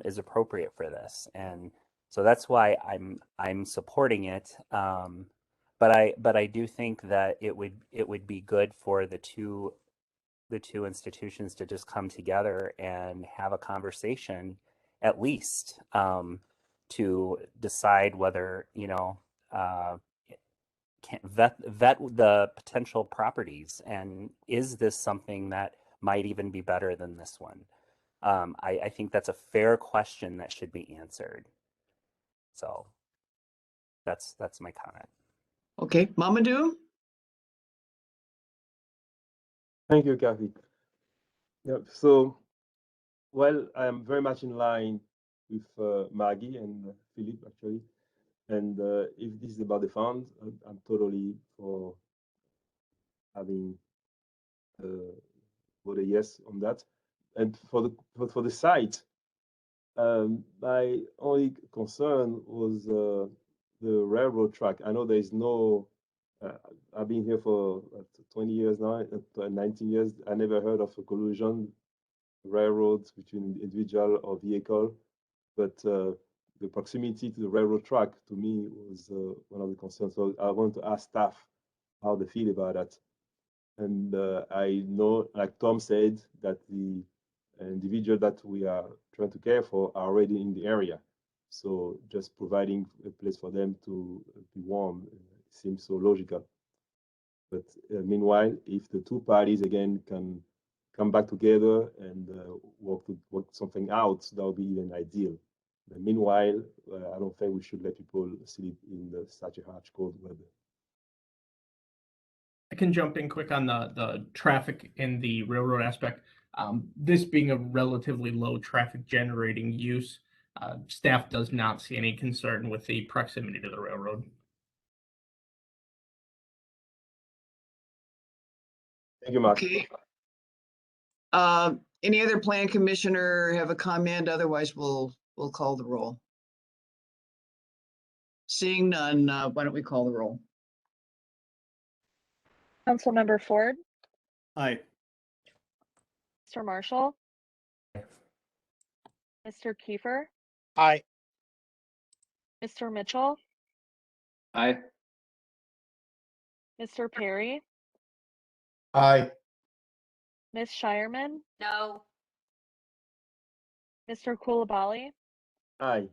is appropriate for this? And so that's why I'm supporting it. But I do think that it would be good for the two institutions to just come together and have a conversation, at least, to decide whether, you know, can vet the potential properties, and is this something that might even be better than this one? I think that's a fair question that should be answered. So that's my comment. Okay, Mamadou? Thank you, Kathy. Yeah, so, well, I'm very much in line with Maggie and Philip, actually. And if this is about the funds, I'm totally for having vote a yes on that. And for the site, my only concern was the railroad track. I know there is no I've been here for 20 years now, 19 years. I never heard of a collusion, railroads between individual or vehicle, but the proximity to the railroad track to me was one of the concerns. So I want to ask staff how they feel about that. And I know, like Tom said, that the individual that we are trying to care for are already in the area. So just providing a place for them to be warm seems so logical. But meanwhile, if the two parties again can come back together and work something out, that would be even ideal. But meanwhile, I don't think we should let people sleep in such a harsh cold weather. I can jump in quick on the traffic in the railroad aspect. This being a relatively low traffic generating use, staff does not see any concern with the proximity to the railroad. Thank you, Mark. Okay. Any other plan commissioner have a comment? Otherwise, we'll call the roll. Seeing none, why don't we call the roll? Councilmember Ford, Aye. Mr. Marshall, Mr. Kiefer, Aye. Mr. Mitchell, Aye. Mr. Perry, Aye. Ms. Shireman, No. Mr. Coulibaly, Aye.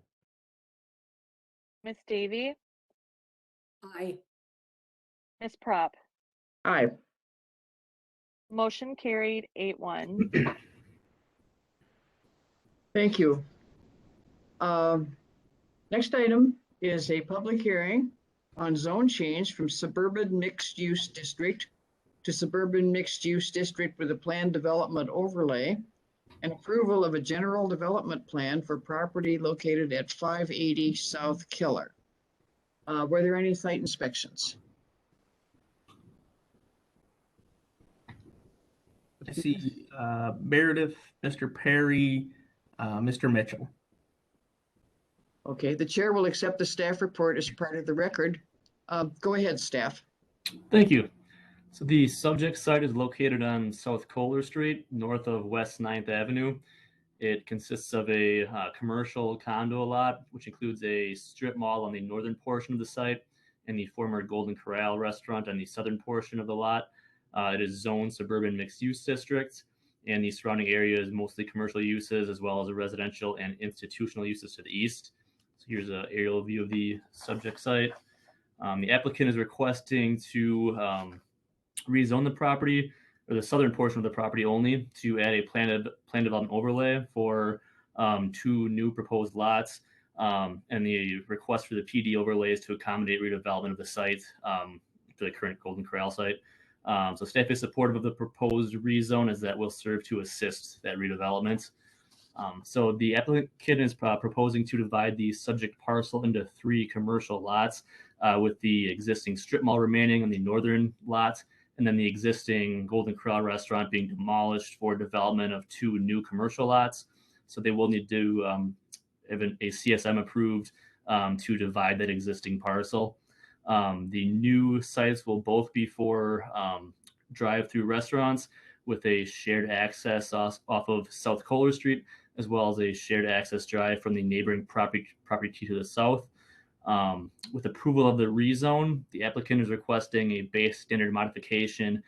Ms. Davy, Aye. Ms. Prop. Aye. Motion carried 8-1. Thank you. Next item is a public hearing on zone change from suburban mixed-use district to suburban mixed-use district with a planned development overlay and approval of a general development plan for property located at 580 South Killer. Were there any site inspections? I see Meredith, Mr. Perry, Mr. Mitchell. Okay, the chair will accept the staff report as part of the record. Go ahead, staff. Thank you. So the subject site is located on South Kohler Street, north of West 9th Avenue. It consists of a commercial condo lot, which includes a strip mall on the northern portion of the site and the former Golden Corral restaurant on the southern portion of the lot. It is zoned suburban mixed-use district, and the surrounding area is mostly commercial uses as well as residential and institutional uses to the east. So here's an aerial view of the subject site. The applicant is requesting to rezone the property, or the southern portion of the property only, to add a planned development overlay for 2 new proposed lots. And the request for the PD overlay is to accommodate redevelopment of the site for the current Golden Corral site. So staff is supportive of the proposed rezone, as that will serve to assist that redevelopment. So the applicant is proposing to divide the subject parcel into 3 commercial lots, with the existing strip mall remaining on the northern lot, and then the existing Golden Corral restaurant being demolished for development of 2 new commercial lots. So they will need to have a CSM approved to divide that existing parcel. The new sites will both be for drive-through restaurants with a shared access off of South Kohler Street, as well as a shared access drive from the neighboring property to the south. With approval of the rezone, the applicant is requesting a base standard modification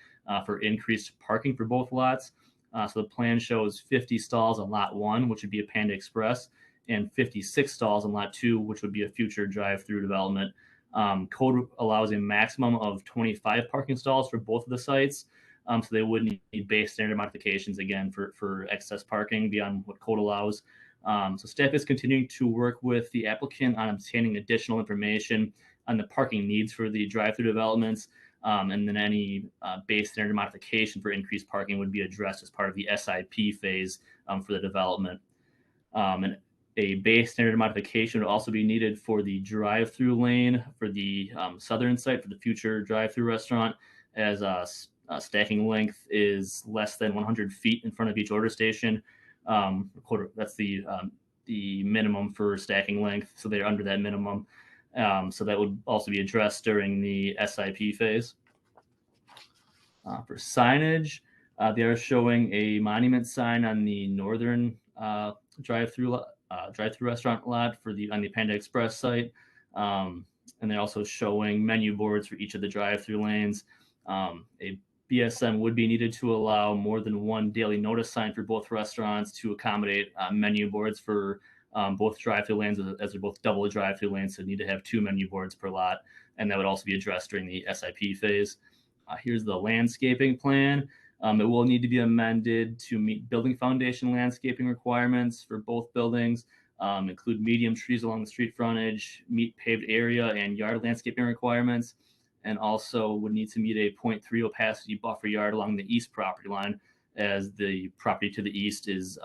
for increased parking for both lots. So the plan shows 50 stalls on lot 1, which would be a Panda Express, and 56 stalls on lot 2, which would be a future drive-through development. Code allows a maximum of 25 parking stalls for both of the sites. So they would need base standard modifications again for excess parking beyond what code allows. So staff is continuing to work with the applicant on obtaining additional information on the parking needs for the drive-through developments. And then any base standard modification for increased parking would be addressed as part of the SIP phase for the development. And a base standard modification would also be needed for the drive-through lane for the southern site for the future drive-through restaurant, as stacking length is less than 100 feet in front of each order station. That's the minimum for stacking length, so they're under that minimum. So that would also be addressed during the SIP phase. For signage, they are showing a monument sign on the northern drive-through restaurant lot on the Panda Express site. And they're also showing menu boards for each of the drive-through lanes. A BSM would be needed to allow more than one daily notice sign for both restaurants to accommodate menu boards for both drive-through lanes, as they're both double drive-through lanes, so need to have 2 menu boards per lot, and that would also be addressed during the SIP phase. Here's the landscaping plan. It will need to be amended to meet building foundation landscaping requirements for both buildings, include medium trees along the street frontage, meet paved area and yard landscaping requirements, and also would need to meet a 0.3 opacity buffer yard along the east property line, as the property to the east has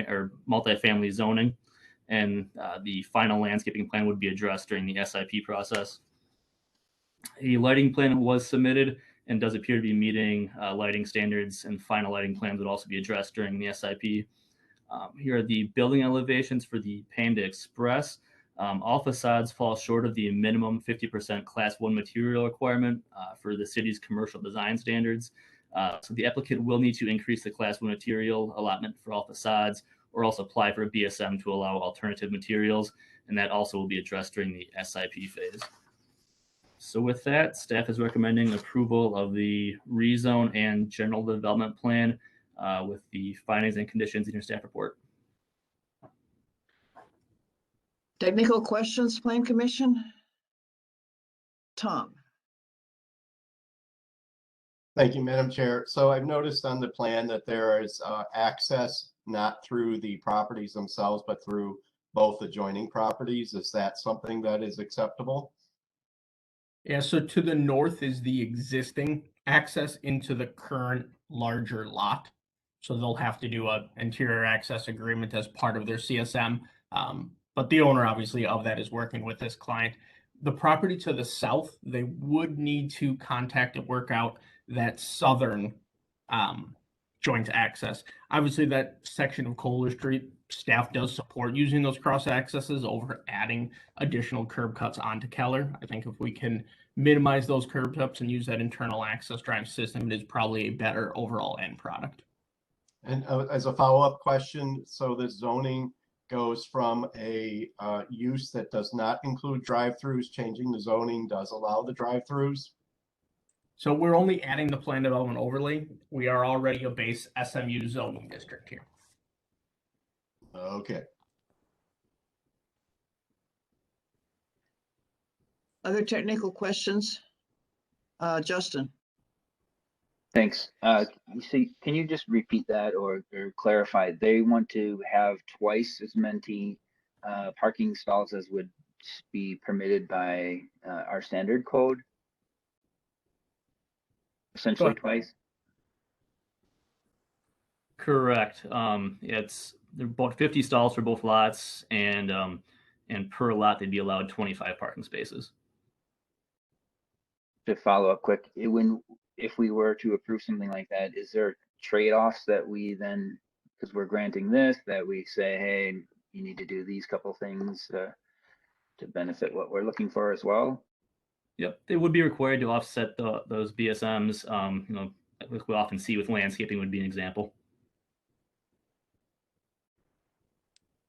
or multifamily zoning, and the final landscaping plan would be addressed during the SIP process. A lighting plan was submitted and does appear to be meeting lighting standards, and final lighting plans would also be addressed during the SIP. Here are the building elevations for the Panda Express. All facades fall short of the minimum 50% Class 1 material requirement for the city's commercial design standards. So the applicant will need to increase the Class 1 material allotment for all facades, or also apply for a BSM to allow alternative materials, and that also will be addressed during the SIP phase. So with that, staff is recommending approval of the rezone and general development plan with the findings and conditions in your staff report. Technical questions, Plan Commission? Tom. Thank you, Madam Chair. So I've noticed on the plan that there is access not through the properties themselves, but through both adjoining properties. Is that something that is acceptable? Yeah, so to the north is the existing access into the current larger lot. So they'll have to do an interior access agreement as part of their CSM. But the owner, obviously, of that is working with this client. The property to the south, they would need to contact and work out that southern joint access. Obviously, that section of Kohler Street, staff does support using those cross accesses over adding additional curb cuts onto Keller. I think if we can minimize those curb cuts and use that internal access drive system, it is probably a better overall end product. And as a follow-up question, so the zoning goes from a use that does not include drive-throughs, changing the zoning does allow the drive-throughs? So we're only adding the plan development overlay. We are already a base SMU zoning district here. Okay. Other technical questions? Justin. Thanks. Can you just repeat that or clarify? They want to have twice as many parking stalls as would be permitted by our standard code? Essentially twice? Correct. They're about 50 stalls for both lots, and per lot they'd be allowed 25 parking spaces. To follow up quick, if we were to approve something like that, is there trade-offs that we then, because we're granting this, that we say, hey, you need to do these couple things to benefit what we're looking for as well? Yep, they would be required to offset those BSMs. Like we often see with landscaping would be an example.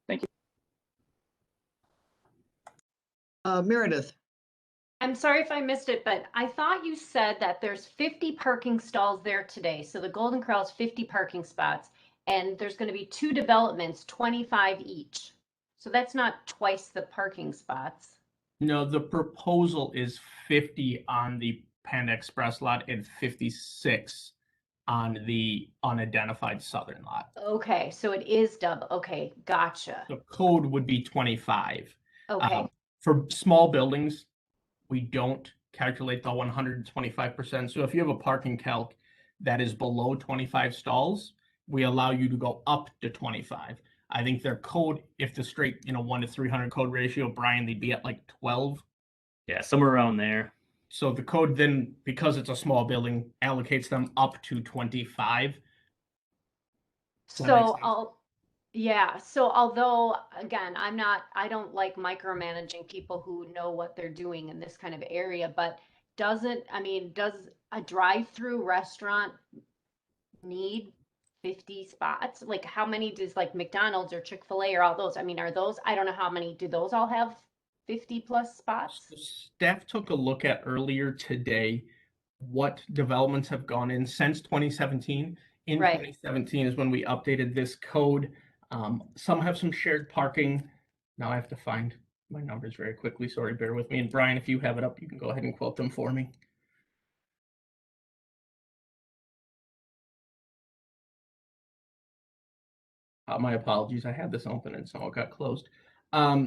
Thank you. Meredith. I'm sorry if I missed it, but I thought you said that there's 50 parking stalls there today. So the Golden Corral is 50 parking spots, and there's going to be 2 developments, 25 each. So that's not twice the parking spots. No, the proposal is 50 on the Panda Express lot and 56 on the unidentified southern lot. Okay, so it is double. Okay, gotcha. The code would be 25. Okay. For small buildings, we don't calculate the 125%. So if you have a parking calc that is below 25 stalls, we allow you to go up to 25. I think their code, if the straight, 1 to 300 code ratio, Brian, they'd be at like 12. Yeah, somewhere around there. So the code then, because it's a small building, allocates them up to 25. So Yeah, so although again, I don't like micromanaging people who know what they're doing in this kind of area, but does a drive-through restaurant need 50 spots? Like how many does like McDonald's or Chick-fil-A or all those? I mean, are those, I don't know how many, do those all have 50 plus spots? So staff took a look at earlier today what developments have gone in since 2017. In Right. 2017 is when we updated this code. Some have some shared parking. Now I have to find my numbers very quickly. Sorry, bear with me. And Brian, if you have it up, you can go ahead and quote them for me. My apologies. I had this open and somehow it got closed.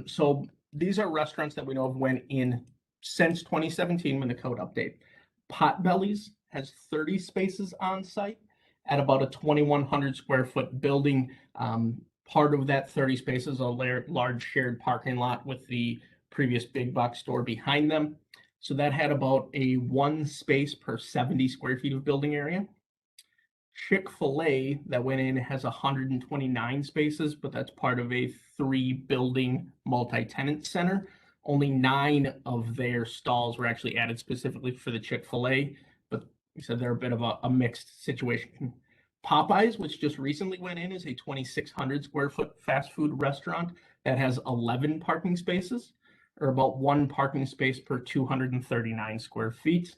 So these are restaurants that we know of went in since 2017 when the code update. Potbellies has 30 spaces on site at about a 2,100 square foot building. Part of that 30 spaces, a large shared parking lot with the previous big box store behind them. So that had about a 1 space per 70 square feet of building area. Chick-fil-A that went in has 129 spaces, but that's part of a 3 building multi-tenant center. Only 9 of their stalls were actually added specifically for the Chick-fil-A, but we said they're a bit of a mixed situation. Popeyes, which just recently went in, is a 2,600 square foot fast food restaurant that has 11 parking spaces, or about 1 parking space per 239 square feet.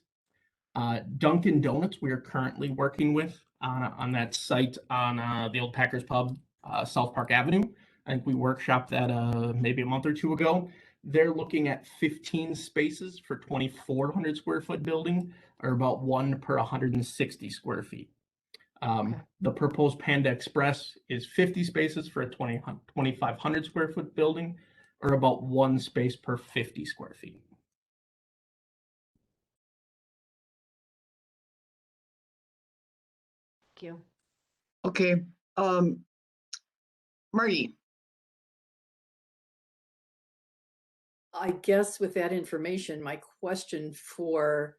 Dunkin' Donuts, we are currently working with on that site on the old Packers Pub, South Park Avenue. I think we workshopped that maybe a month or two ago. They're looking at 15 spaces for 2,400 square foot building, or about 1 per 160 square feet. The proposed Panda Express is 50 spaces for a 2,500 square foot building, or about 1 space per 50 square feet. Thank you. Okay, Marty, I guess with that information, my question for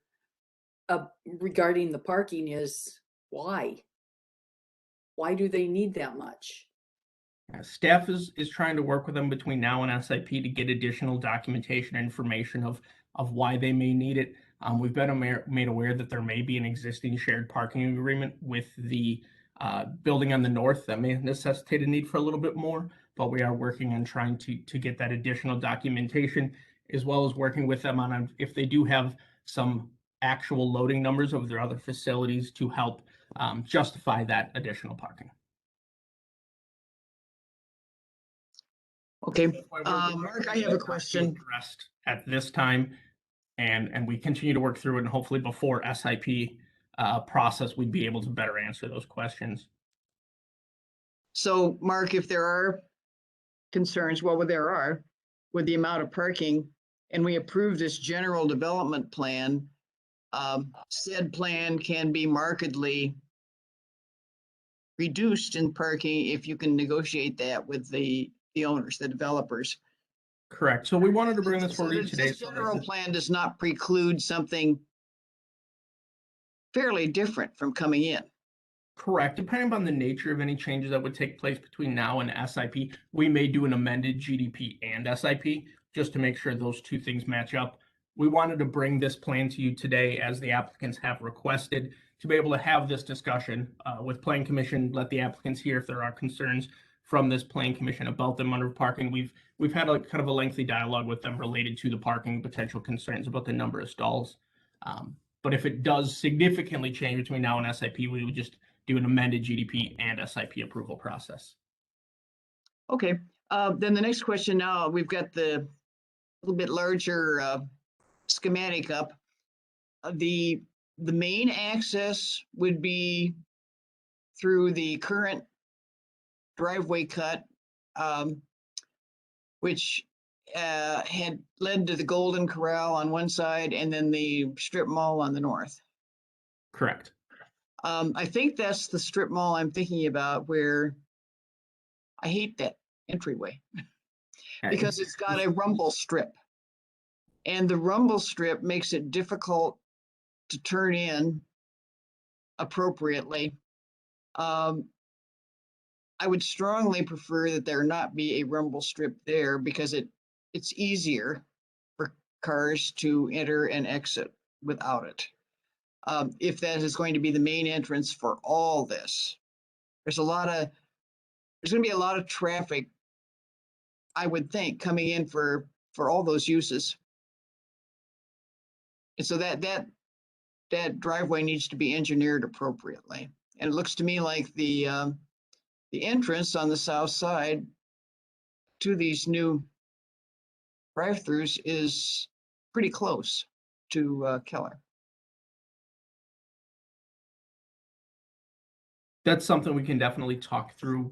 regarding the parking is why? Why do they need that much? Staff is trying to work with them between now and SIP to get additional documentation and information of why they may need it. We've been made aware that there may be an existing shared parking agreement with the building on the north that may necessitate a need for a little bit more, but we are working on trying to get that additional documentation, as well as working with them on if they do have some actual loading numbers of their other facilities to help justify that additional parking. okay, Mark, I have a question. Addressed at this time, and we continue to work through it, and hopefully before SIP process, we'd be able to better answer those questions. So, Mark, if there are concerns, well, there are, with the amount of parking, and we approve this general development plan, said plan can be markedly reduced in parking if you can negotiate that with the owners, the developers. Correct. So we wanted to bring this forward So today. this general plan does not preclude something fairly different from coming in. Correct. Depending on the nature of any changes that would take place between now and SIP, we may do an amended GDP and SIP just to make sure those two things match up. We wanted to bring this plan to you today as the applicants have requested to be able to have this discussion with Plan Commission, let the applicants hear if there are concerns from this Plan Commission about them under parking. We've had a kind of a lengthy dialogue with them related to the parking, potential concerns about the number of stalls. But if it does significantly change between now and SIP, we would just do an amended GDP and SIP approval process. Okay, then the next question now, we've got the little bit larger schematic up. The main access would be through the current driveway cut, which had led to the Golden Corral on one side and then the strip mall on the north. Correct. I think that's the strip mall I'm thinking about, where I hate that entryway because it's got a rumble strip, and the rumble strip makes it difficult to turn in appropriately. I would strongly prefer that there not be a rumble strip there because it's easier for cars to enter and exit without it. If that is going to be the main entrance for all this, there's going to be a lot of traffic, I would think, coming in for all those uses. And so that driveway needs to be engineered appropriately. And it looks to me like the entrance on the south side to these new drive-throughs is pretty close to Keller. That's something we can definitely talk through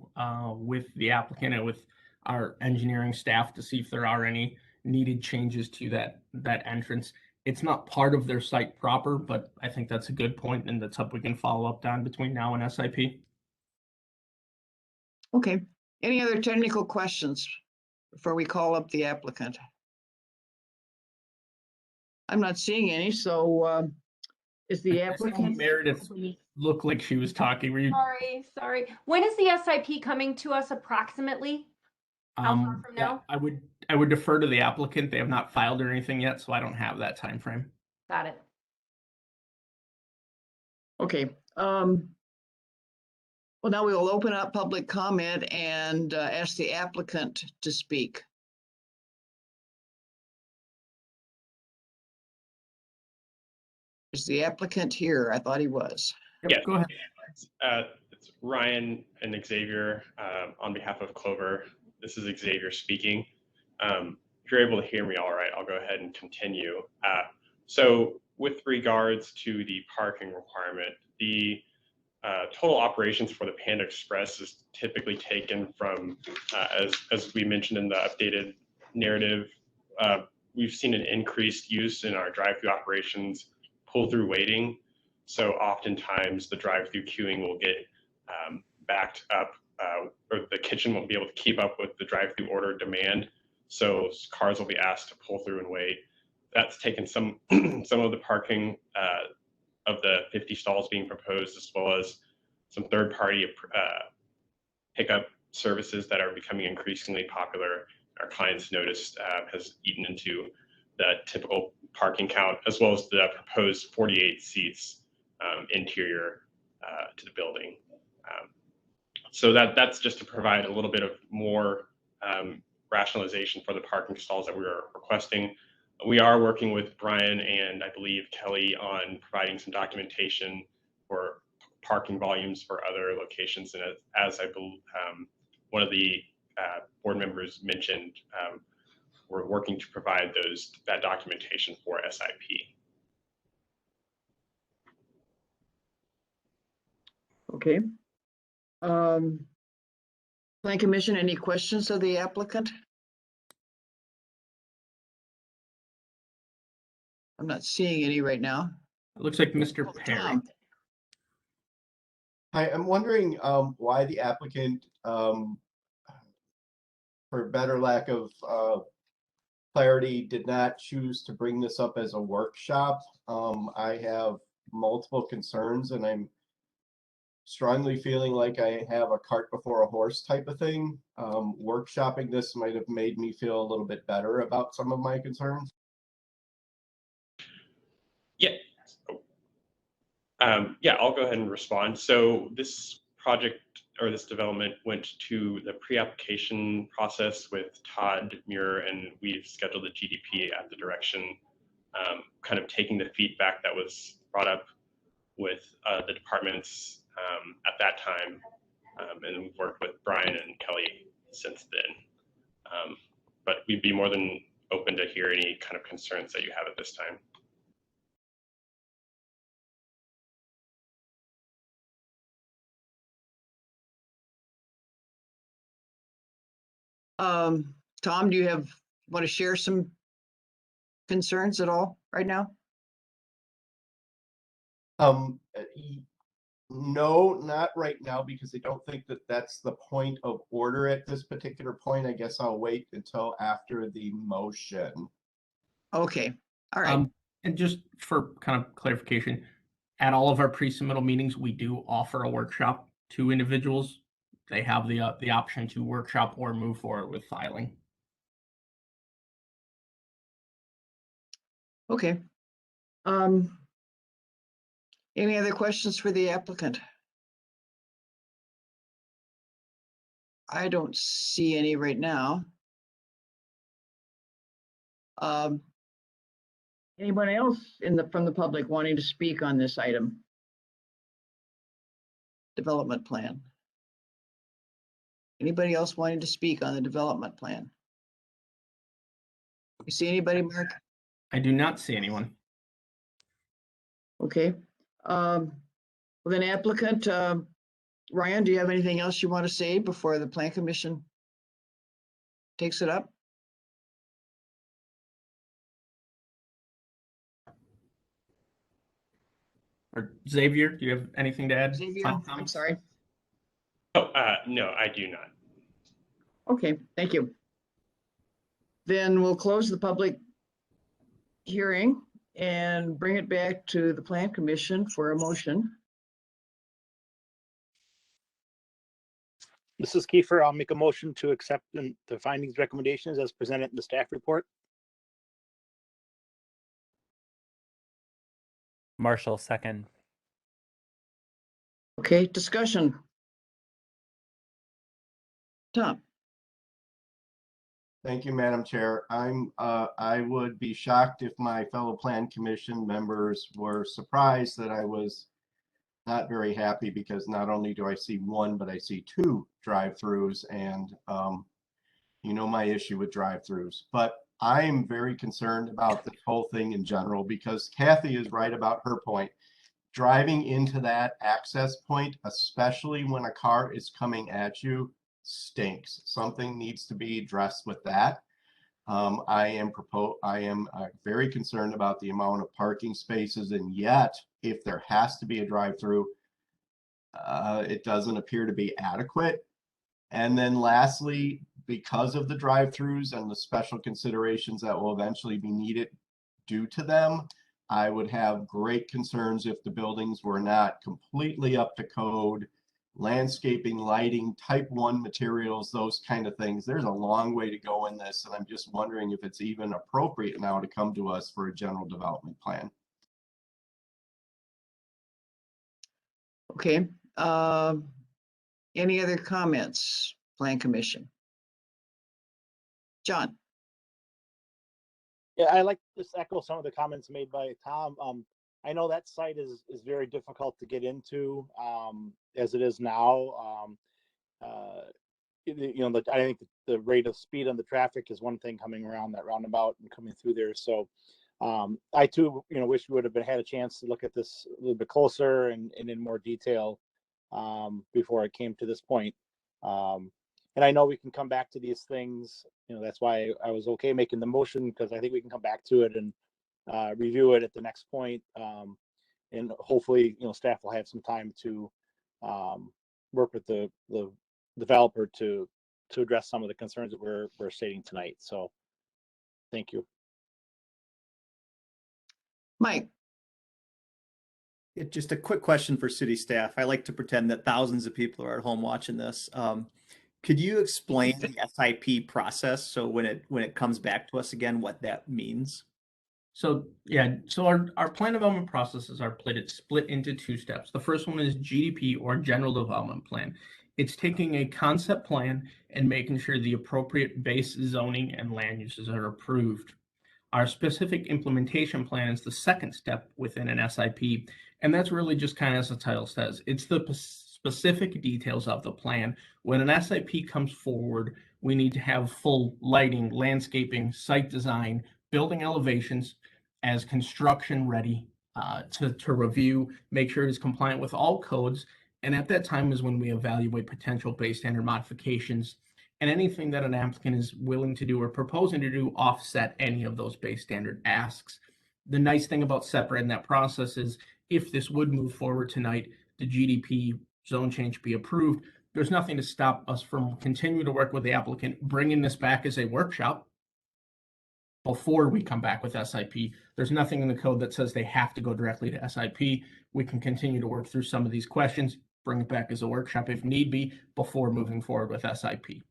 with the applicant and with our engineering staff to see if there are any needed changes to that entrance. It's not part of their site proper, but I think that's a good point, and that's something we can follow up on between now and SIP. Okay. Any other technical questions before we call up the applicant? I'm not seeing any, so is the applicant? Meredith looked like she was talking. Were you? Sorry. When is the SIP coming to us approximately? How far from now? I would defer to the applicant. They have not filed or anything yet, so I don't have that time frame. Got it. Okay. Well, now we will open up public comment and ask the applicant to speak. Is the applicant here? I thought he was. Yeah, go ahead. It's Ryan and Xavier on behalf of Clover. This is Xavier speaking. If you're able to hear me all right, I'll go ahead and continue. So with regards to the parking requirement, the total operations for the Panda Express is typically taken from, as we mentioned in the updated narrative, we've seen an increased use in our drive-through operations, pull-through waiting. So oftentimes the drive-through queuing will get backed up, or the kitchen won't be able to keep up with the drive-through order demand. So cars will be asked to pull through and wait. That's taken some of the parking of the 50 stalls being proposed, as well as some third-party pickup services that are becoming increasingly popular. Our clients noticed has eaten into the typical parking count, as well as the proposed 48 seats interior to the building. So that's just to provide a little bit of more rationalization for the parking stalls that we are requesting. We are working with Brian and I believe Kelly on providing some documentation for parking volumes for other locations. And as I believe one of the board members mentioned, we're working to provide that documentation for SIP. Okay. Plan Commission, any questions of the applicant? I'm not seeing any right now. It looks like Mr. Perry. Hi, I'm wondering why the applicant, for better lack of clarity, did not choose to bring this up as a workshop. I have multiple concerns and I'm strongly feeling like I have a cart before a horse type of thing. Workshopping this might have made me feel a little bit better about some of my concerns. Yeah, I'll go ahead and respond. So this project or this development went to the pre-application process with Todd Muir, and we've scheduled a GDP at the direction, kind of taking the feedback that was brought up with the departments at that time, and we've worked with Brian and Kelly since then. But we'd be more than open to hear any kind of concerns that you have at this time. Tom, do you want to share some concerns at all right now? No, not right now, because I don't think that that's the point of order at this particular point. I guess I'll wait until after the motion. Okay, all right. And just for kind of clarification, at all of our pre-submittal meetings, we do offer a workshop to individuals they have the option to workshop or move forward with filing. Okay. Any other questions for the applicant? I don't see any right now. Anyone else from the public wanting to speak on this item? Development plan. Anybody else wanting to speak on the development plan? You see anybody, Mark? I do not see anyone. Okay. Well, then applicant, Ryan, do you have anything else you want to say before the Plan Commission takes it up? Or Xavier, do you have anything to add? Xavier, Final I'm comments? sorry. Oh, no, I do not. Okay, thank you. Then we'll close the public hearing and bring it back to the Plan Commission for a motion. This is Kiefer. I'll make a motion to accept the findings recommendations as presented in the staff report. Marshall, second. Okay, discussion. Tom. Thank you, Madam Chair. I would be shocked if my fellow Plan Commission members were surprised that I was not very happy, because not only do I see one, but I see two drive-throughs, and you know my issue with drive-throughs. But I am very concerned about this whole thing in general, because Kathy is right about her point. Driving into that access point, especially when a car is coming at you, stinks. Something needs to be addressed with that. I am very concerned about the amount of parking spaces, and yet if there has to be a drive-through, it doesn't appear to be adequate. And then lastly, because of the drive-throughs and the special considerations that will eventually be needed due to them, I would have great concerns if the buildings were not completely up to code. Landscaping, lighting, type 1 materials, those kind of things. There's a long way to go in this, and I'm just wondering if it's even appropriate now to come to us for a general development plan. Okay. Any other comments, Plan Commission? John. Yeah, I like to echo some of the comments made by Tom. I know that site is very difficult to get into as it is now. You know, I think the rate of speed on the traffic is one thing coming around that roundabout and coming through there. So I too, you know, wish we would have had a chance to look at this a little bit closer and in more detail before it came to this point. And I know we can come back to these things. You know, that's why I was okay making the motion, because I think we can come back to it and review it at the next point. And hopefully, you know, staff will have some time to work with the developer to address some of the concerns that we're stating tonight. So thank you. Mike. Just a quick question for city staff. I like to pretend that thousands of people are at home watching this. Could you explain the SIP process? So when it comes back to us again, what that means? So yeah, so our plan development processes are split into two steps. The first one is GDP, or General Development Plan. It's taking a concept plan and making sure the appropriate base zoning and land uses are approved. Our specific implementation plan is the second step within an SIP, and that's really just kind of, as the title says, it's the specific details of the plan. When an SIP comes forward, we need to have full lighting, landscaping, site design, building elevations as construction ready to review, make sure it is compliant with all codes. And at that time is when we evaluate potential base standard modifications and anything that an applicant is willing to do or proposing to do offset any of those base standard asks. The nice thing about separating that process is if this would move forward tonight, the GDP zone change be approved, there's nothing to stop us from continuing to work with the applicant, bringing this back as a workshop before we come back with SIP. There's nothing in the code that says they have to go directly to SIP. We can continue to work through some of these questions. bring it back as a workshop if need be before moving forward with SIP.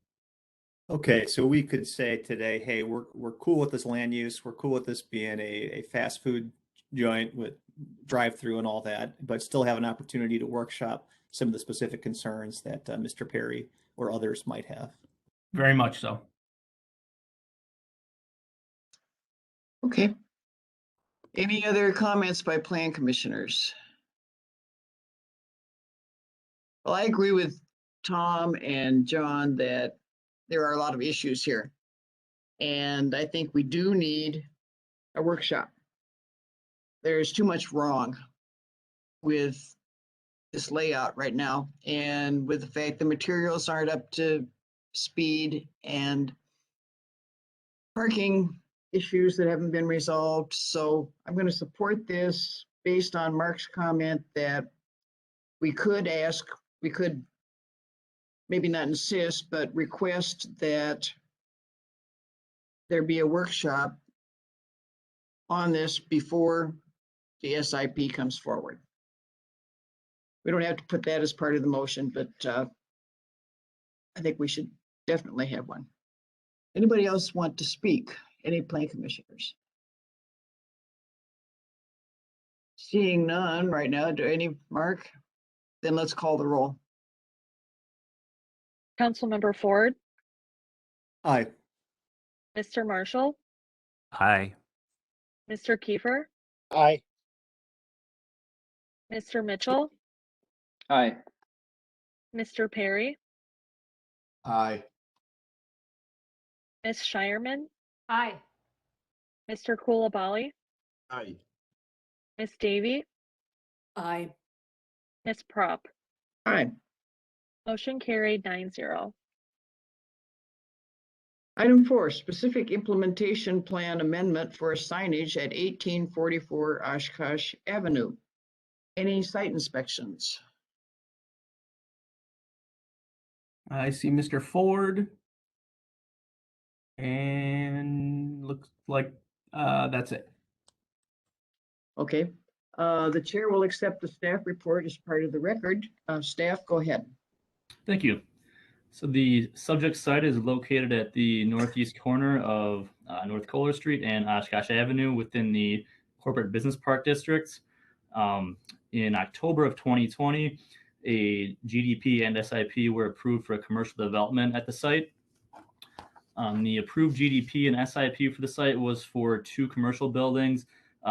Okay, so we could say today, hey, we're cool with this land use. We're cool with this being a fast food joint with drive-through and all that, but still have an opportunity to workshop some of the specific concerns that Mr. Perry or others might have. Very much so. Okay. Any other comments by plan commissioners? Well, I agree with Tom and John that there are a lot of issues here. And I think we do need a workshop. There's too much wrong with this layout right now, and with the fact the materials aren't up to speed and parking issues that haven't been resolved. So I'm going to support this based on Mark's comment that we could maybe not insist, but request that there be a workshop on this before the SIP comes forward. We don't have to put that as part of the motion, but I think we should definitely have one. Anybody else want to speak? Any plan commissioners? Seeing none right now, do any, Mark? Then let's call the roll. Councilmember Ford, Aye. Mr. Marshall, Aye. Mr. Kiefer, Aye. Mr. Mitchell, Aye. Mr. Perry, Aye. Ms. Shireman, Aye. Mr. Kulabali, Aye. Ms. Davy, Aye. Ms. Prop. Aye. Motion carried 9-0. Item 4, specific implementation plan amendment for signage at 1844 Oshkosh Avenue. Any site inspections? I see Mr. Ford. And looks like that's it. Okay. The chair will accept the staff report as part of the record. Staff, go ahead. Thank you. So the subject site is located at the northeast corner of North Kohler Street and Oshkosh Avenue within the Corporate Business Park District. In October of 2020, a GDP and SIP were approved for a commercial development at the site. The approved GDP and SIP for the site was for 2 commercial buildings,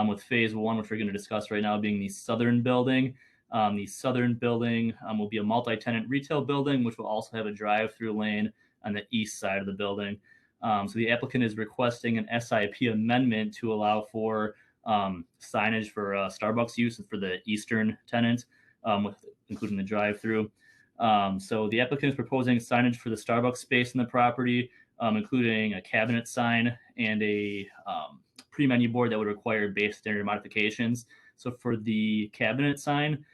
with phase 1, which we're going to discuss right now, being the southern building. The southern building will be a multi-tenant retail building, which will also have a drive-through lane on the east side of the building. So the applicant is requesting an SIP amendment to allow for signage for Starbucks use for the eastern tenant, including the drive-through. So the applicant is proposing signage for the Starbucks space in the property, including a cabinet sign and a pre-menu board that would require base standard modifications. So for the cabinet sign,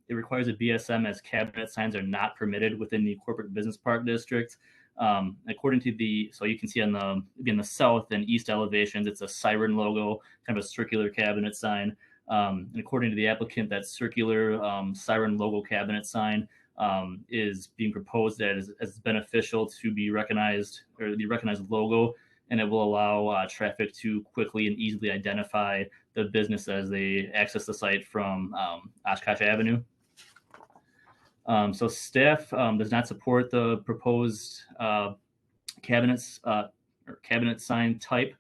it requires a BSM, as cabinet signs are not permitted within the Corporate Business Park District. According to so you can see on the south and east elevations, it's a siren logo, kind of a circular cabinet sign. And according to the applicant, that circular siren logo cabinet sign is being proposed as beneficial to be recognized, or the recognized logo, and it will allow traffic to quickly and easily identify the business as they access the site from Oshkosh Avenue. So staff does not support the proposed cabinet sign type,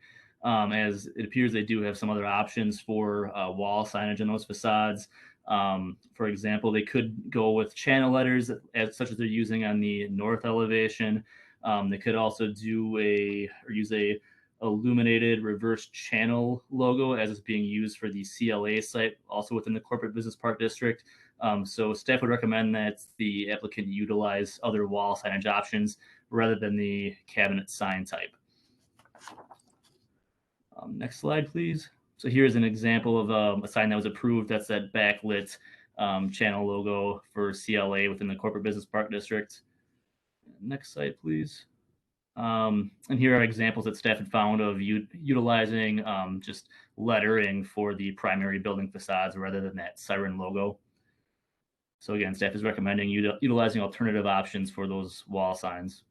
as it appears they do have some other options for wall signage in those facades. For example, they could go with channel letters such as they're using on the north elevation. They could also use a illuminated reverse channel logo as is being used for the CLA site, also within the Corporate Business Park District. So staff would recommend that the applicant utilize other wall signage options rather than the cabinet sign type. Next slide, please. So here's an example of a sign that was approved. That's that backlit channel logo for CLA within the Corporate Business Park District. Next slide, please. And here are examples that staff had found of utilizing just lettering for the primary building facades rather than that siren logo. So again, staff is recommending utilizing alternative options for those wall signs.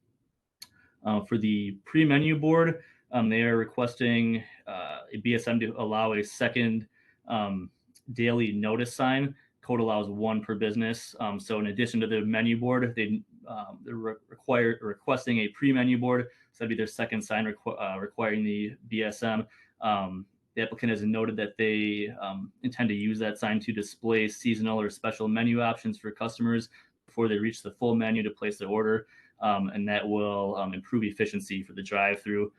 For the pre-menu board, they are requesting a BSM to allow a second daily notice sign. Code allows one per business. So in addition to the menu board, they're requesting a pre-menu board. So that'd be their second sign requiring the BSM. The applicant has noted that they intend to use that sign to display seasonal or special menu options for customers before they reach the full menu to place their order. And that will improve efficiency for the drive-through.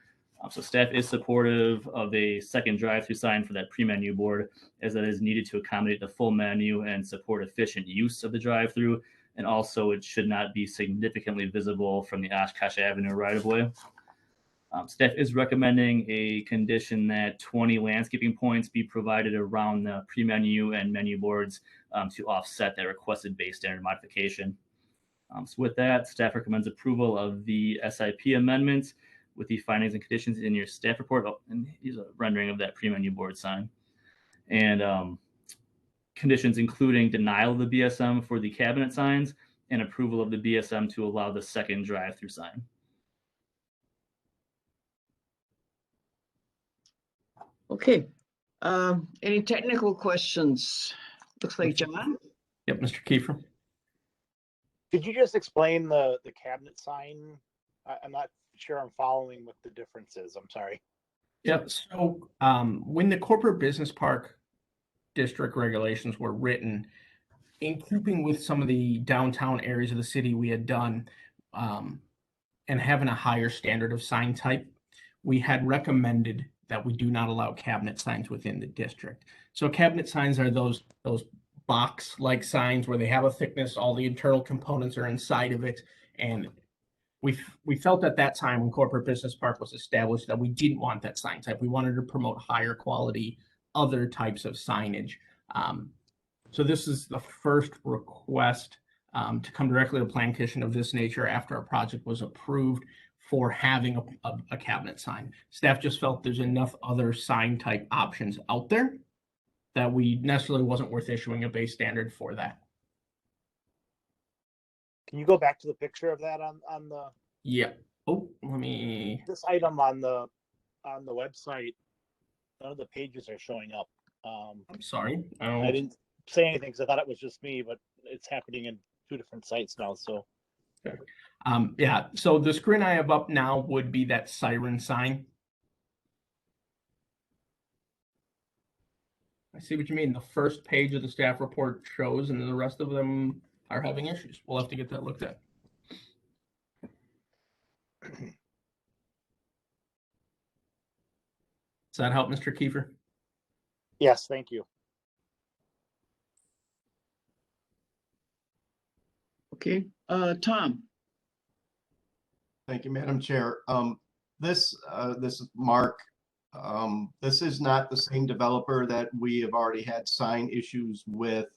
So staff is supportive of a second drive-through sign for that pre-menu board, as that is needed to accommodate the full menu and support efficient use of the drive-through. And also, it should not be significantly visible from the Oshkosh Avenue right-of-way. Staff is recommending a condition that 20 landscaping points be provided around the pre-menu and menu boards to offset that requested base standard modification. So with that, staff recommends approval of the SIP amendments with the findings and conditions in your staff report. Oh, and here's a rendering of that pre-menu board sign. And conditions including denial of the BSM for the cabinet signs and approval of the BSM to allow the second drive-through sign. Okay. Any technical questions? Looks like John. Yep, Mr. Kiefer. Could you just explain the cabinet sign? I'm not sure I'm following what the difference is. I'm sorry. Yep. So when the corporate business park district regulations were written, in keeping with some of the downtown areas of the city we had done, and having a higher standard of sign type, we had recommended that we do not allow cabinet signs within the district. So cabinet signs are those box-like signs where they have a thickness, all the internal components are inside of it. And we felt at that time when corporate business park was established that we didn't want that sign type. We wanted to promote higher quality other types of signage. So this is the first request to come directly to the Plan Commission of this nature after a project was approved for having a cabinet sign. Staff just felt there's enough other sign type options out there that we necessarily wasn't worth issuing a base standard for that. Can you go back to the picture of that on the? Yeah. Oh, let me. This item on the website, none of the pages are showing up. I'm sorry. I didn't say anything because I thought it was just me, but it's happening in 2 different sites now. So. Okay. Yeah. So the screen I have up now would be that siren sign. I see what you mean. The first page of the staff report shows, and then the rest of them are having issues. We'll have to get that looked at. Does that help, Mr. Kiefer? Yes, thank you. Okay, Tom. Thank you, Madam Chair. This is Mark. This is not the same developer that we have already had sign issues with.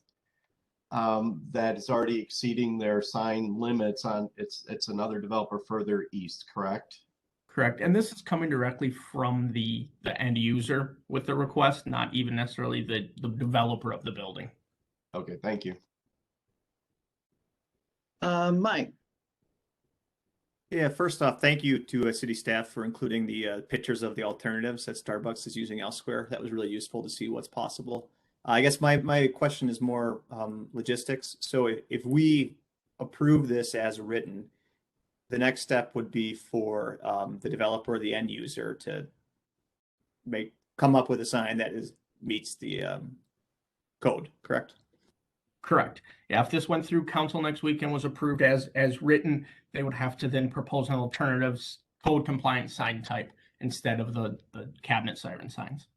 That is already exceeding their sign limits on. It's another developer further east, correct? Correct. And this is coming directly from the end user with the request, not even necessarily the developer of the building. Okay, thank you. Mike. Yeah, first off, thank you to city staff for including the pictures of the alternatives that Starbucks is using elsewhere. That was really useful to see what's possible. I guess my question is more logistics. So if we approve this as written, the next step would be for the developer or the end user to come up with a sign that meets the code, correct? Correct. Yeah, if this went through council next week and was approved as written, they would have to then propose an alternative code compliant sign type instead of the cabinet siren signs.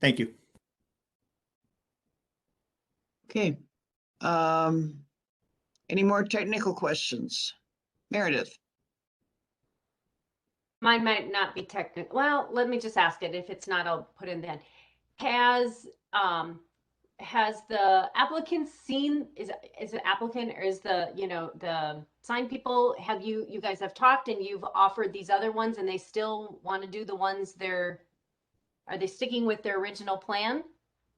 Thank you. Okay. Any more technical questions? Meredith. Mine might not be technical. Well, let me just ask it. If it's not, I'll put in then. Has the applicant seen, is it applicant or is the, the sign people, have you guys have talked and you've offered these other ones and they still want to do the ones are they sticking with their original plan?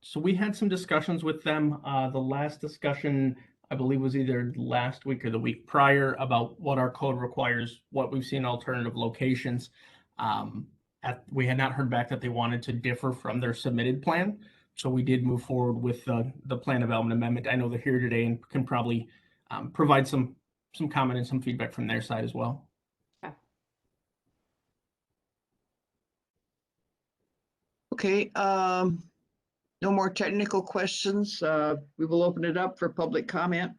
So we had some discussions with them. The last discussion, I believe, was either last week or the week prior about what our code requires, what we've seen alternative locations. We had not heard back that they wanted to differ from their submitted plan. So we did move forward with the plan development amendment. I know they're here today and can probably provide some comment and some feedback from their side as well. Okay, no more technical questions. We will open it up for public comment.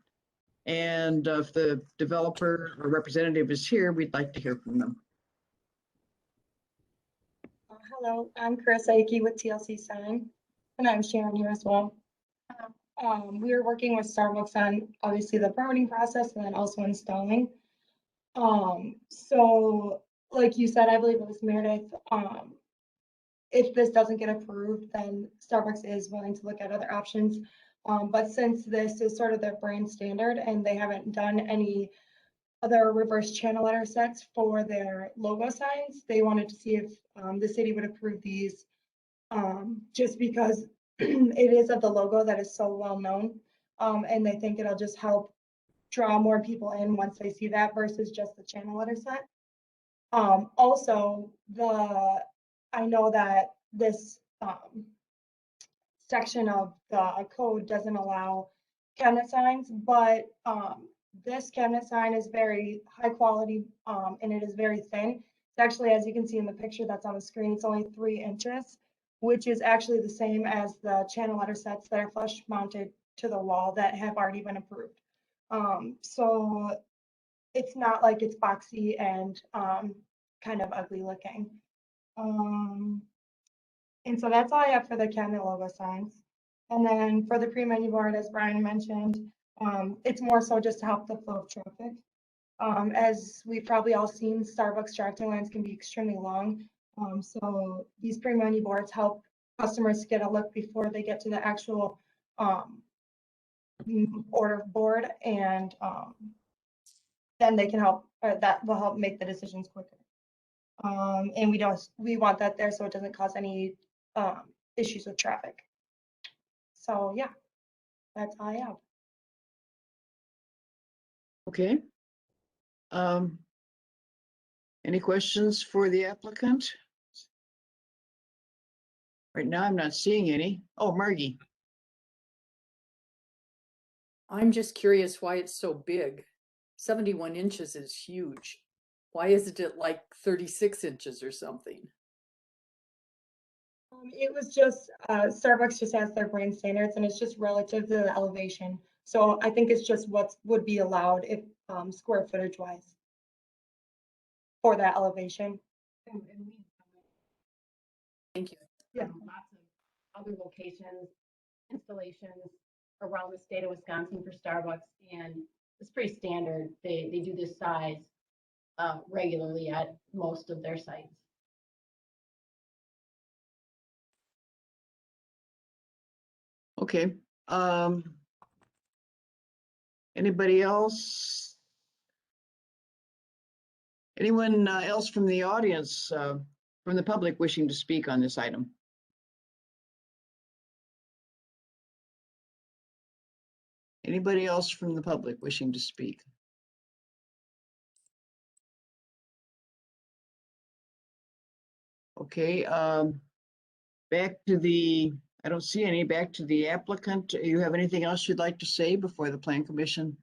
And if the developer or representative is here, we'd like to hear from them. Hello, I'm Chris Aiki with TLC Sign, and I'm Sharon here as well. We are working with Starbucks on obviously the permitting process and then also installing. So like you said, I believe it was Meredith, if this doesn't get approved, then Starbucks is willing to look at other options. But since this is sort of their brand standard and they haven't done any other reverse channel letter sets for their logo signs, they wanted to see if the city would approve these, just because it is of the logo that is so well known. And they think it'll just help draw more people in once they see that versus just the channel letter set. Also, I know that this section of the code doesn't allow cabinet signs, but this cabinet sign is very high quality and it is very thin. It's actually, as you can see in the picture that's on the screen, it's only 3 inches, which is actually the same as the channel letter sets that are flush mounted to the wall that have already been approved. So it's not like it's boxy and kind of ugly looking. And so that's all I have for the cabinet logo signs. And then for the pre-menu board, as Brian mentioned, it's more so just to help the flow of traffic. As we've probably all seen, Starbucks drive-thru lines can be extremely long. So these pre-menu boards help customers get a look before they get to the actual order board, and then they can help, that will help make the decisions quicker. And we want that there so it doesn't cause any issues with traffic. So yeah, that's all I have. Okay. Any questions for the applicant? Right now, I'm not seeing any. Oh, Margie. I'm just curious why it's so big. 71 inches is huge. Why isn't it like 36 inches or something? It was just, Starbucks just has their brand standards and it's just relative to the elevation. So I think it's just what would be allowed if square footage wise for that elevation. Thank you. Yeah. Lots of other locations, installations around the state of Wisconsin for Starbucks, and it's pretty standard. They do this size regularly at most of their sites. Okay. Anybody else? Anyone else from the audience, from the public wishing to speak on this item? Anybody else from the public wishing to speak? Okay, back to the, I don't see any, back to the applicant. You have anything else you'd like to say before the Plan Commission?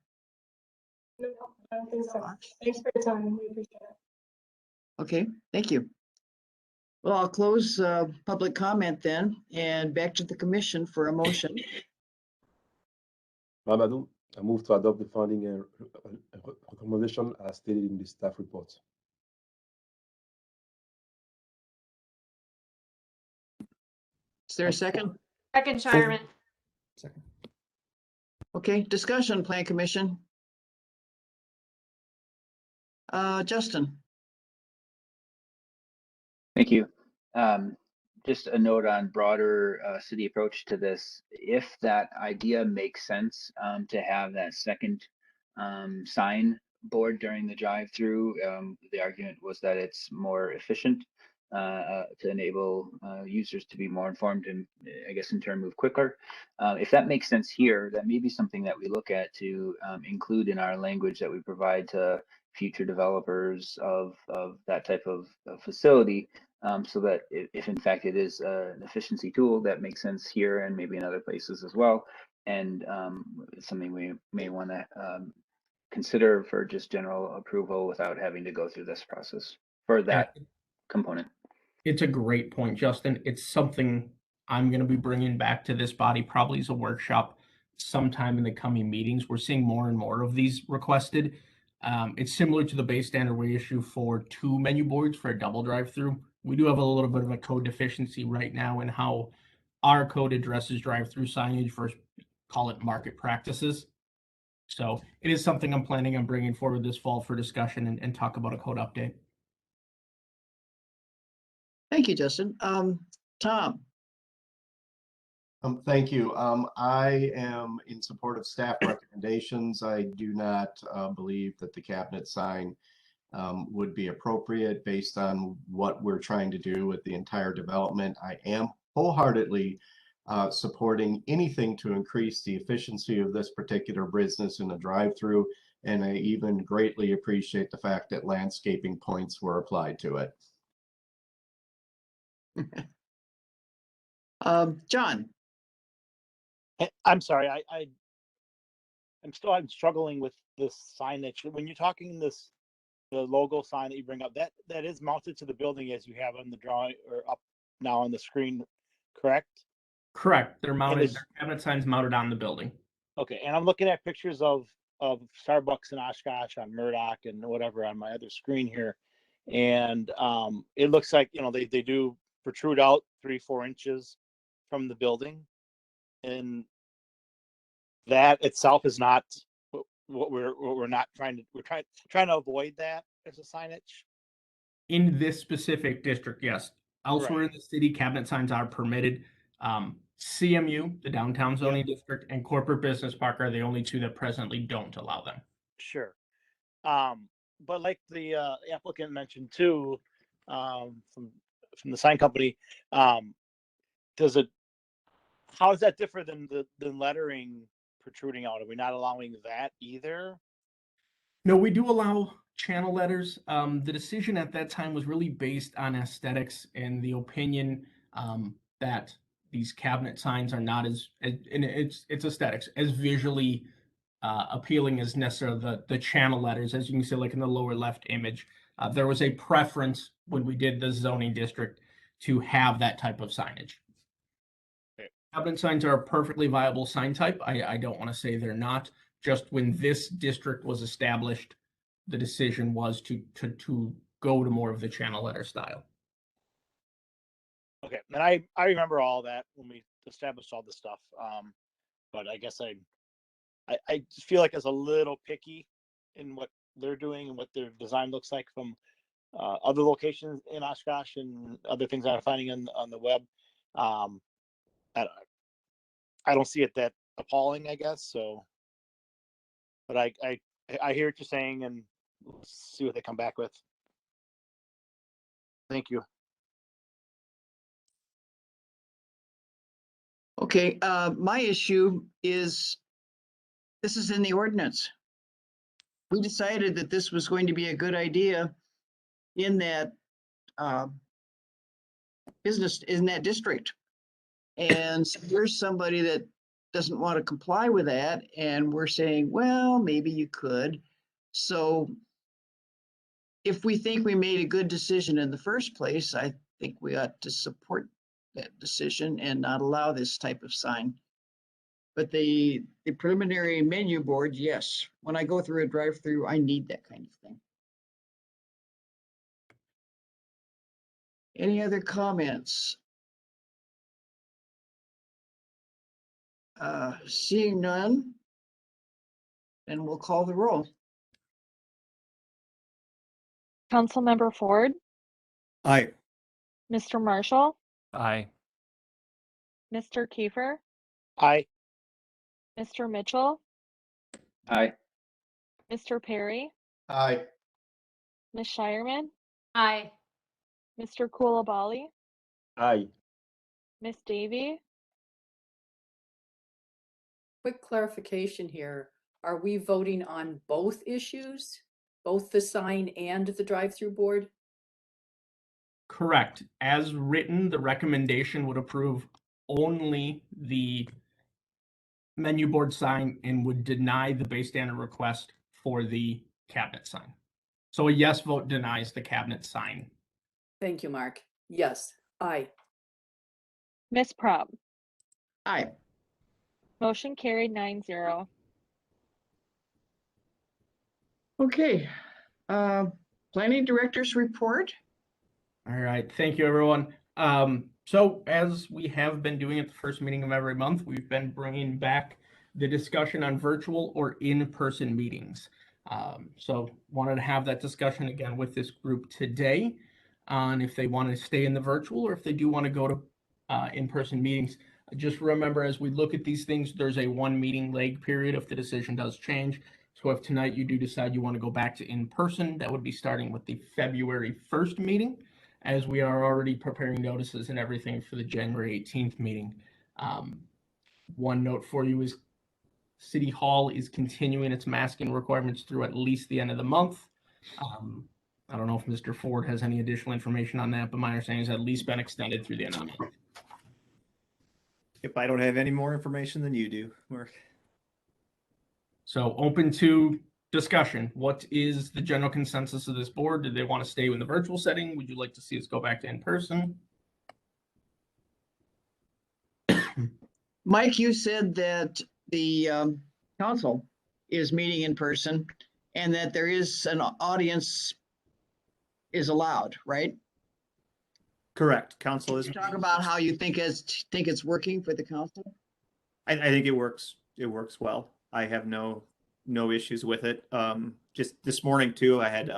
No, I don't think so. Thanks for your time. We appreciate it. Okay, thank you. Well, I'll close public comment then and back to the commission for a motion. Mamadou, I move to adopt the funding and recommendation as stated in the staff report. Is there a second? Second, Shireman. Second. Okay, discussion, Plan Commission. Justin. Thank you. Just a note on broader city approach to this. If that idea makes sense to have that second sign board during the drive-through, the argument was that it's more efficient. to enable users to be more informed and I guess in turn move quicker. If that makes sense here, that may be something that we look at to include in our language that we provide to future developers of that type of facility, so that if in fact it is an efficiency tool that makes sense here and maybe in other places as well, and it's something we may want to consider for just general approval without having to go through this process for that component. It's a great point, Justin. It's something I'm going to be bringing back to this body probably as a workshop sometime in the coming meetings. We're seeing more and more of these requested. It's similar to the base standard we issue for 2 menu boards for a double drive-through. We do have a little bit of a code deficiency right now in how our code addresses drive-through signage for, call it, market practices. So it is something I'm planning on bringing forward this fall for discussion and talk about a code update. Thank you, Justin. Tom. Thank you. I am in support of staff recommendations. I do not believe that the cabinet sign would be appropriate based on what we're trying to do with the entire development. I am wholeheartedly supporting anything to increase the efficiency of this particular business in the drive-through, and I even greatly appreciate the fact that landscaping points were applied to it. John. I'm sorry, I'm struggling with this signage. When you're talking the logo sign that you bring up, that is mounted to the building as you have on the drawing or up now on the screen, correct? Correct. They're mounted. Their cabinet signs mounted on the building. Okay, and I'm looking at pictures of Starbucks in Oshkosh on Murdoch and whatever on my other screen here, and it looks like they do protrude out 3-4 inches from the building, and that itself is not what we're not trying to. We're trying to avoid that as a signage. In this specific district, yes. Elsewhere in the city, cabinet signs are permitted. CMU, the downtown zoning district, and corporate business park are the only 2 that presently don't allow them. Sure. But like the applicant mentioned too, from the sign company, how does that differ than the lettering protruding out? Are we not allowing that either? No, we do allow channel letters. The decision at that time was really based on aesthetics and the opinion that these cabinet signs are not as and it's aesthetics, as visually appealing as necessarily the channel letters, as you can see like in the lower left image. There was a preference when we did the zoning district to have that type of signage. Cabinet signs are a perfectly viable sign type. I don't want to say they're not. Just when this district was established, the decision was to go to more of the channel letter style. Okay, and I remember all that when we established all this stuff. But I guess I just feel like it's a little picky in what they're doing and what their design looks like from other locations in Oshkosh and other things I'm finding on the web. I don't see it that appalling, I guess. So, but I hear what you're saying, and we'll see what they come back with. Thank you. Okay, my issue is this is in the ordinance. We decided that this was going to be a good idea in that business, in that district. And so here's somebody that doesn't want to comply with that. And we're saying, well, maybe you could. So if we think we made a good decision in the first place, I think we ought to support that decision and not allow this type of sign. But the preliminary menu board, yes. When I go through a drive-through, I need that kind of thing. Any other comments? Seeing none, then we'll call the roll. Councilmember Ford, Aye. Mr. Marshall, Aye. Mr. Kiefer, Aye. Mr. Mitchell, Aye. Mr. Perry, Aye. Ms. Shireman, Aye. Mr. Coulibaly, Aye. Miss Davy, Quick clarification here. Are we voting on both issues? Both the sign and the drive-through board? Correct. As written, the recommendation would approve only the menu board sign and would deny the base standard request for the cabinet sign. So a yes vote denies the cabinet sign. Thank you, Mark. Yes, aye. Miss Prob. Aye. Motion carried 9-0. Okay, planning director's report. All right, thank you, everyone. So as we have been doing at the first meeting of every month, we've been bringing back the discussion on virtual or in-person meetings. So wanted to have that discussion again with this group today on if they want to stay in the virtual or if they do want to go to in-person meetings. Just remember, as we look at these things, there's a 1 meeting lag period if the decision does change. So if tonight you do decide you want to go back to in-person, that would be starting with the February 1st meeting, as we are already preparing notices and everything for the January 18th meeting. One note for you is City Hall is continuing its masking requirements through at least the end of the month. I don't know if Mr. Ford has any additional information on that, but my understanding is at least been extended through the end of the month. If I don't have any more information than you do, Mark. So open to discussion. What is the general consensus of this board? Do they want to stay in the virtual setting? Would you like to see us go back to in-person? Mike, you said that the council is meeting in person and that there is an audience is allowed, right? Correct. Council is. Talk about how you think it's working for the council. I think it works. It works well. I have no issues with it. Just this morning too, I had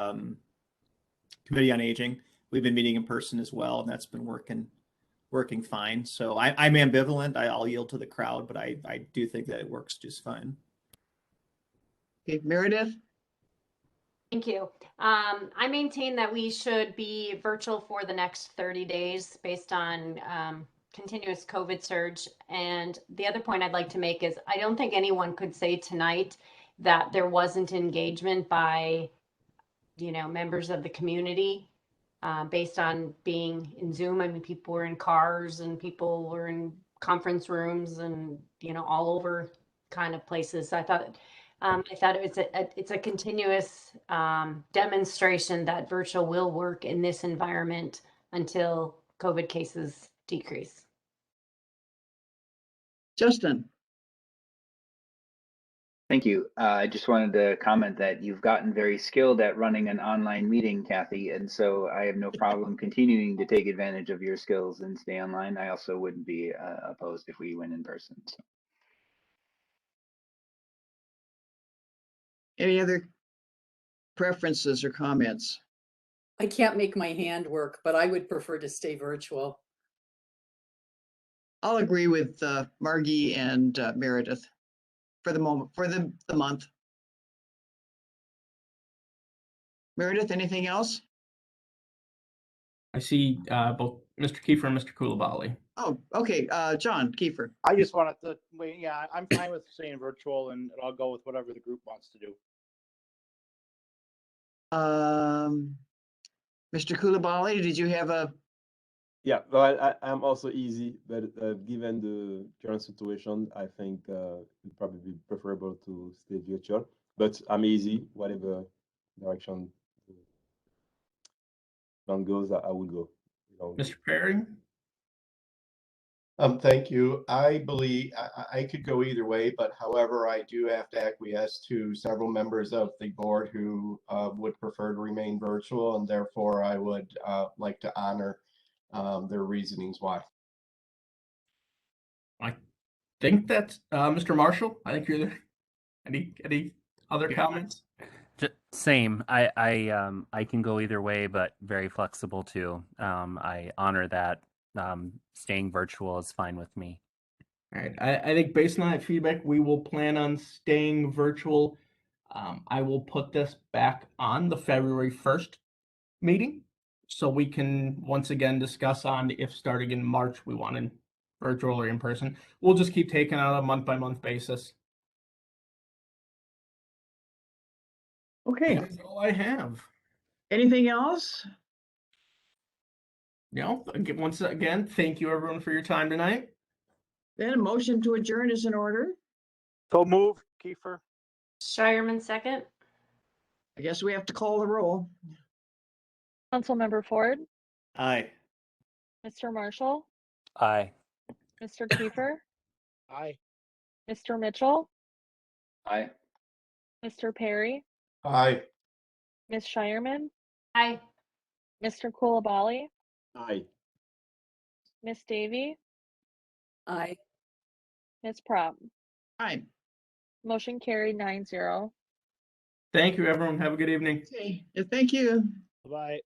Committee on Aging. We've been meeting in person as well, and that's been working fine. So I'm ambivalent. I'll yield to the crowd, but I do think that it works just fine. Okay, Meredith. Thank you. I maintain that we should be virtual for the next 30 days based on continuous COVID surge. And the other point I'd like to make is I don't think anyone could say tonight that there wasn't engagement by, members of the community based on being in Zoom. I mean, people were in cars and people were in conference rooms and, all over kind of places. I thought it's a continuous demonstration that virtual will work in this environment until COVID cases decrease. Justin. Thank you. I just wanted to comment that you've gotten very skilled at running an online meeting, Kathy, and so I have no problem continuing to take advantage of your skills and stay online. I also wouldn't be opposed if we went in person. So. Any other preferences or comments? I can't make my hand work, but I would prefer to stay virtual. I'll agree with Margie and Meredith for the moment, for the month. Meredith, anything else? I see both Mr. Kiefer and Mr. Coulibaly. Oh, okay. John Kiefer. I just wanted to, yeah, I'm fine with staying virtual, and I'll go with whatever the group wants to do. Mr. Coulibaly, did you have a? Yeah, well, I'm also easy, but given the current situation, I think it'd probably be preferable to stay virtual. But I'm easy, whatever direction the plan goes, I will go. Mr. Perry? Thank you. I believe I could go either way, but however, I do have to acquiesce to several members of the board who would prefer to remain virtual, and therefore I would like to honor their reasonings why. I think that's Mr. Marshall. I think you're there. Any other comments? Same. I can go either way, but very flexible too. I honor that. Staying virtual is fine with me. All right. I think based on that feedback, we will plan on staying virtual. I will put this back on the February 1st meeting. so we can once again discuss on if starting in March we want in virtual or in person. We'll just keep taking it on a month-by-month basis. Okay. That's all I have. Anything else? No, once again, thank you everyone for your time tonight. Then a motion to adjourn is in order. So move, Kiefer. Shireman second. I guess we have to call the roll. Councilmember Ford, Aye. Mr. Marshall, Aye. Mr. Kiefer, Aye. Mr. Mitchell, Aye. Mr. Perry, Aye. Ms. Shireman, Aye. Mr. Kulabali, Aye. Ms. Davy, Aye. Ms. Prop. Aye. Motion carried 9-0. Thank you everyone. Have a good evening. Okay, thank you. Bye.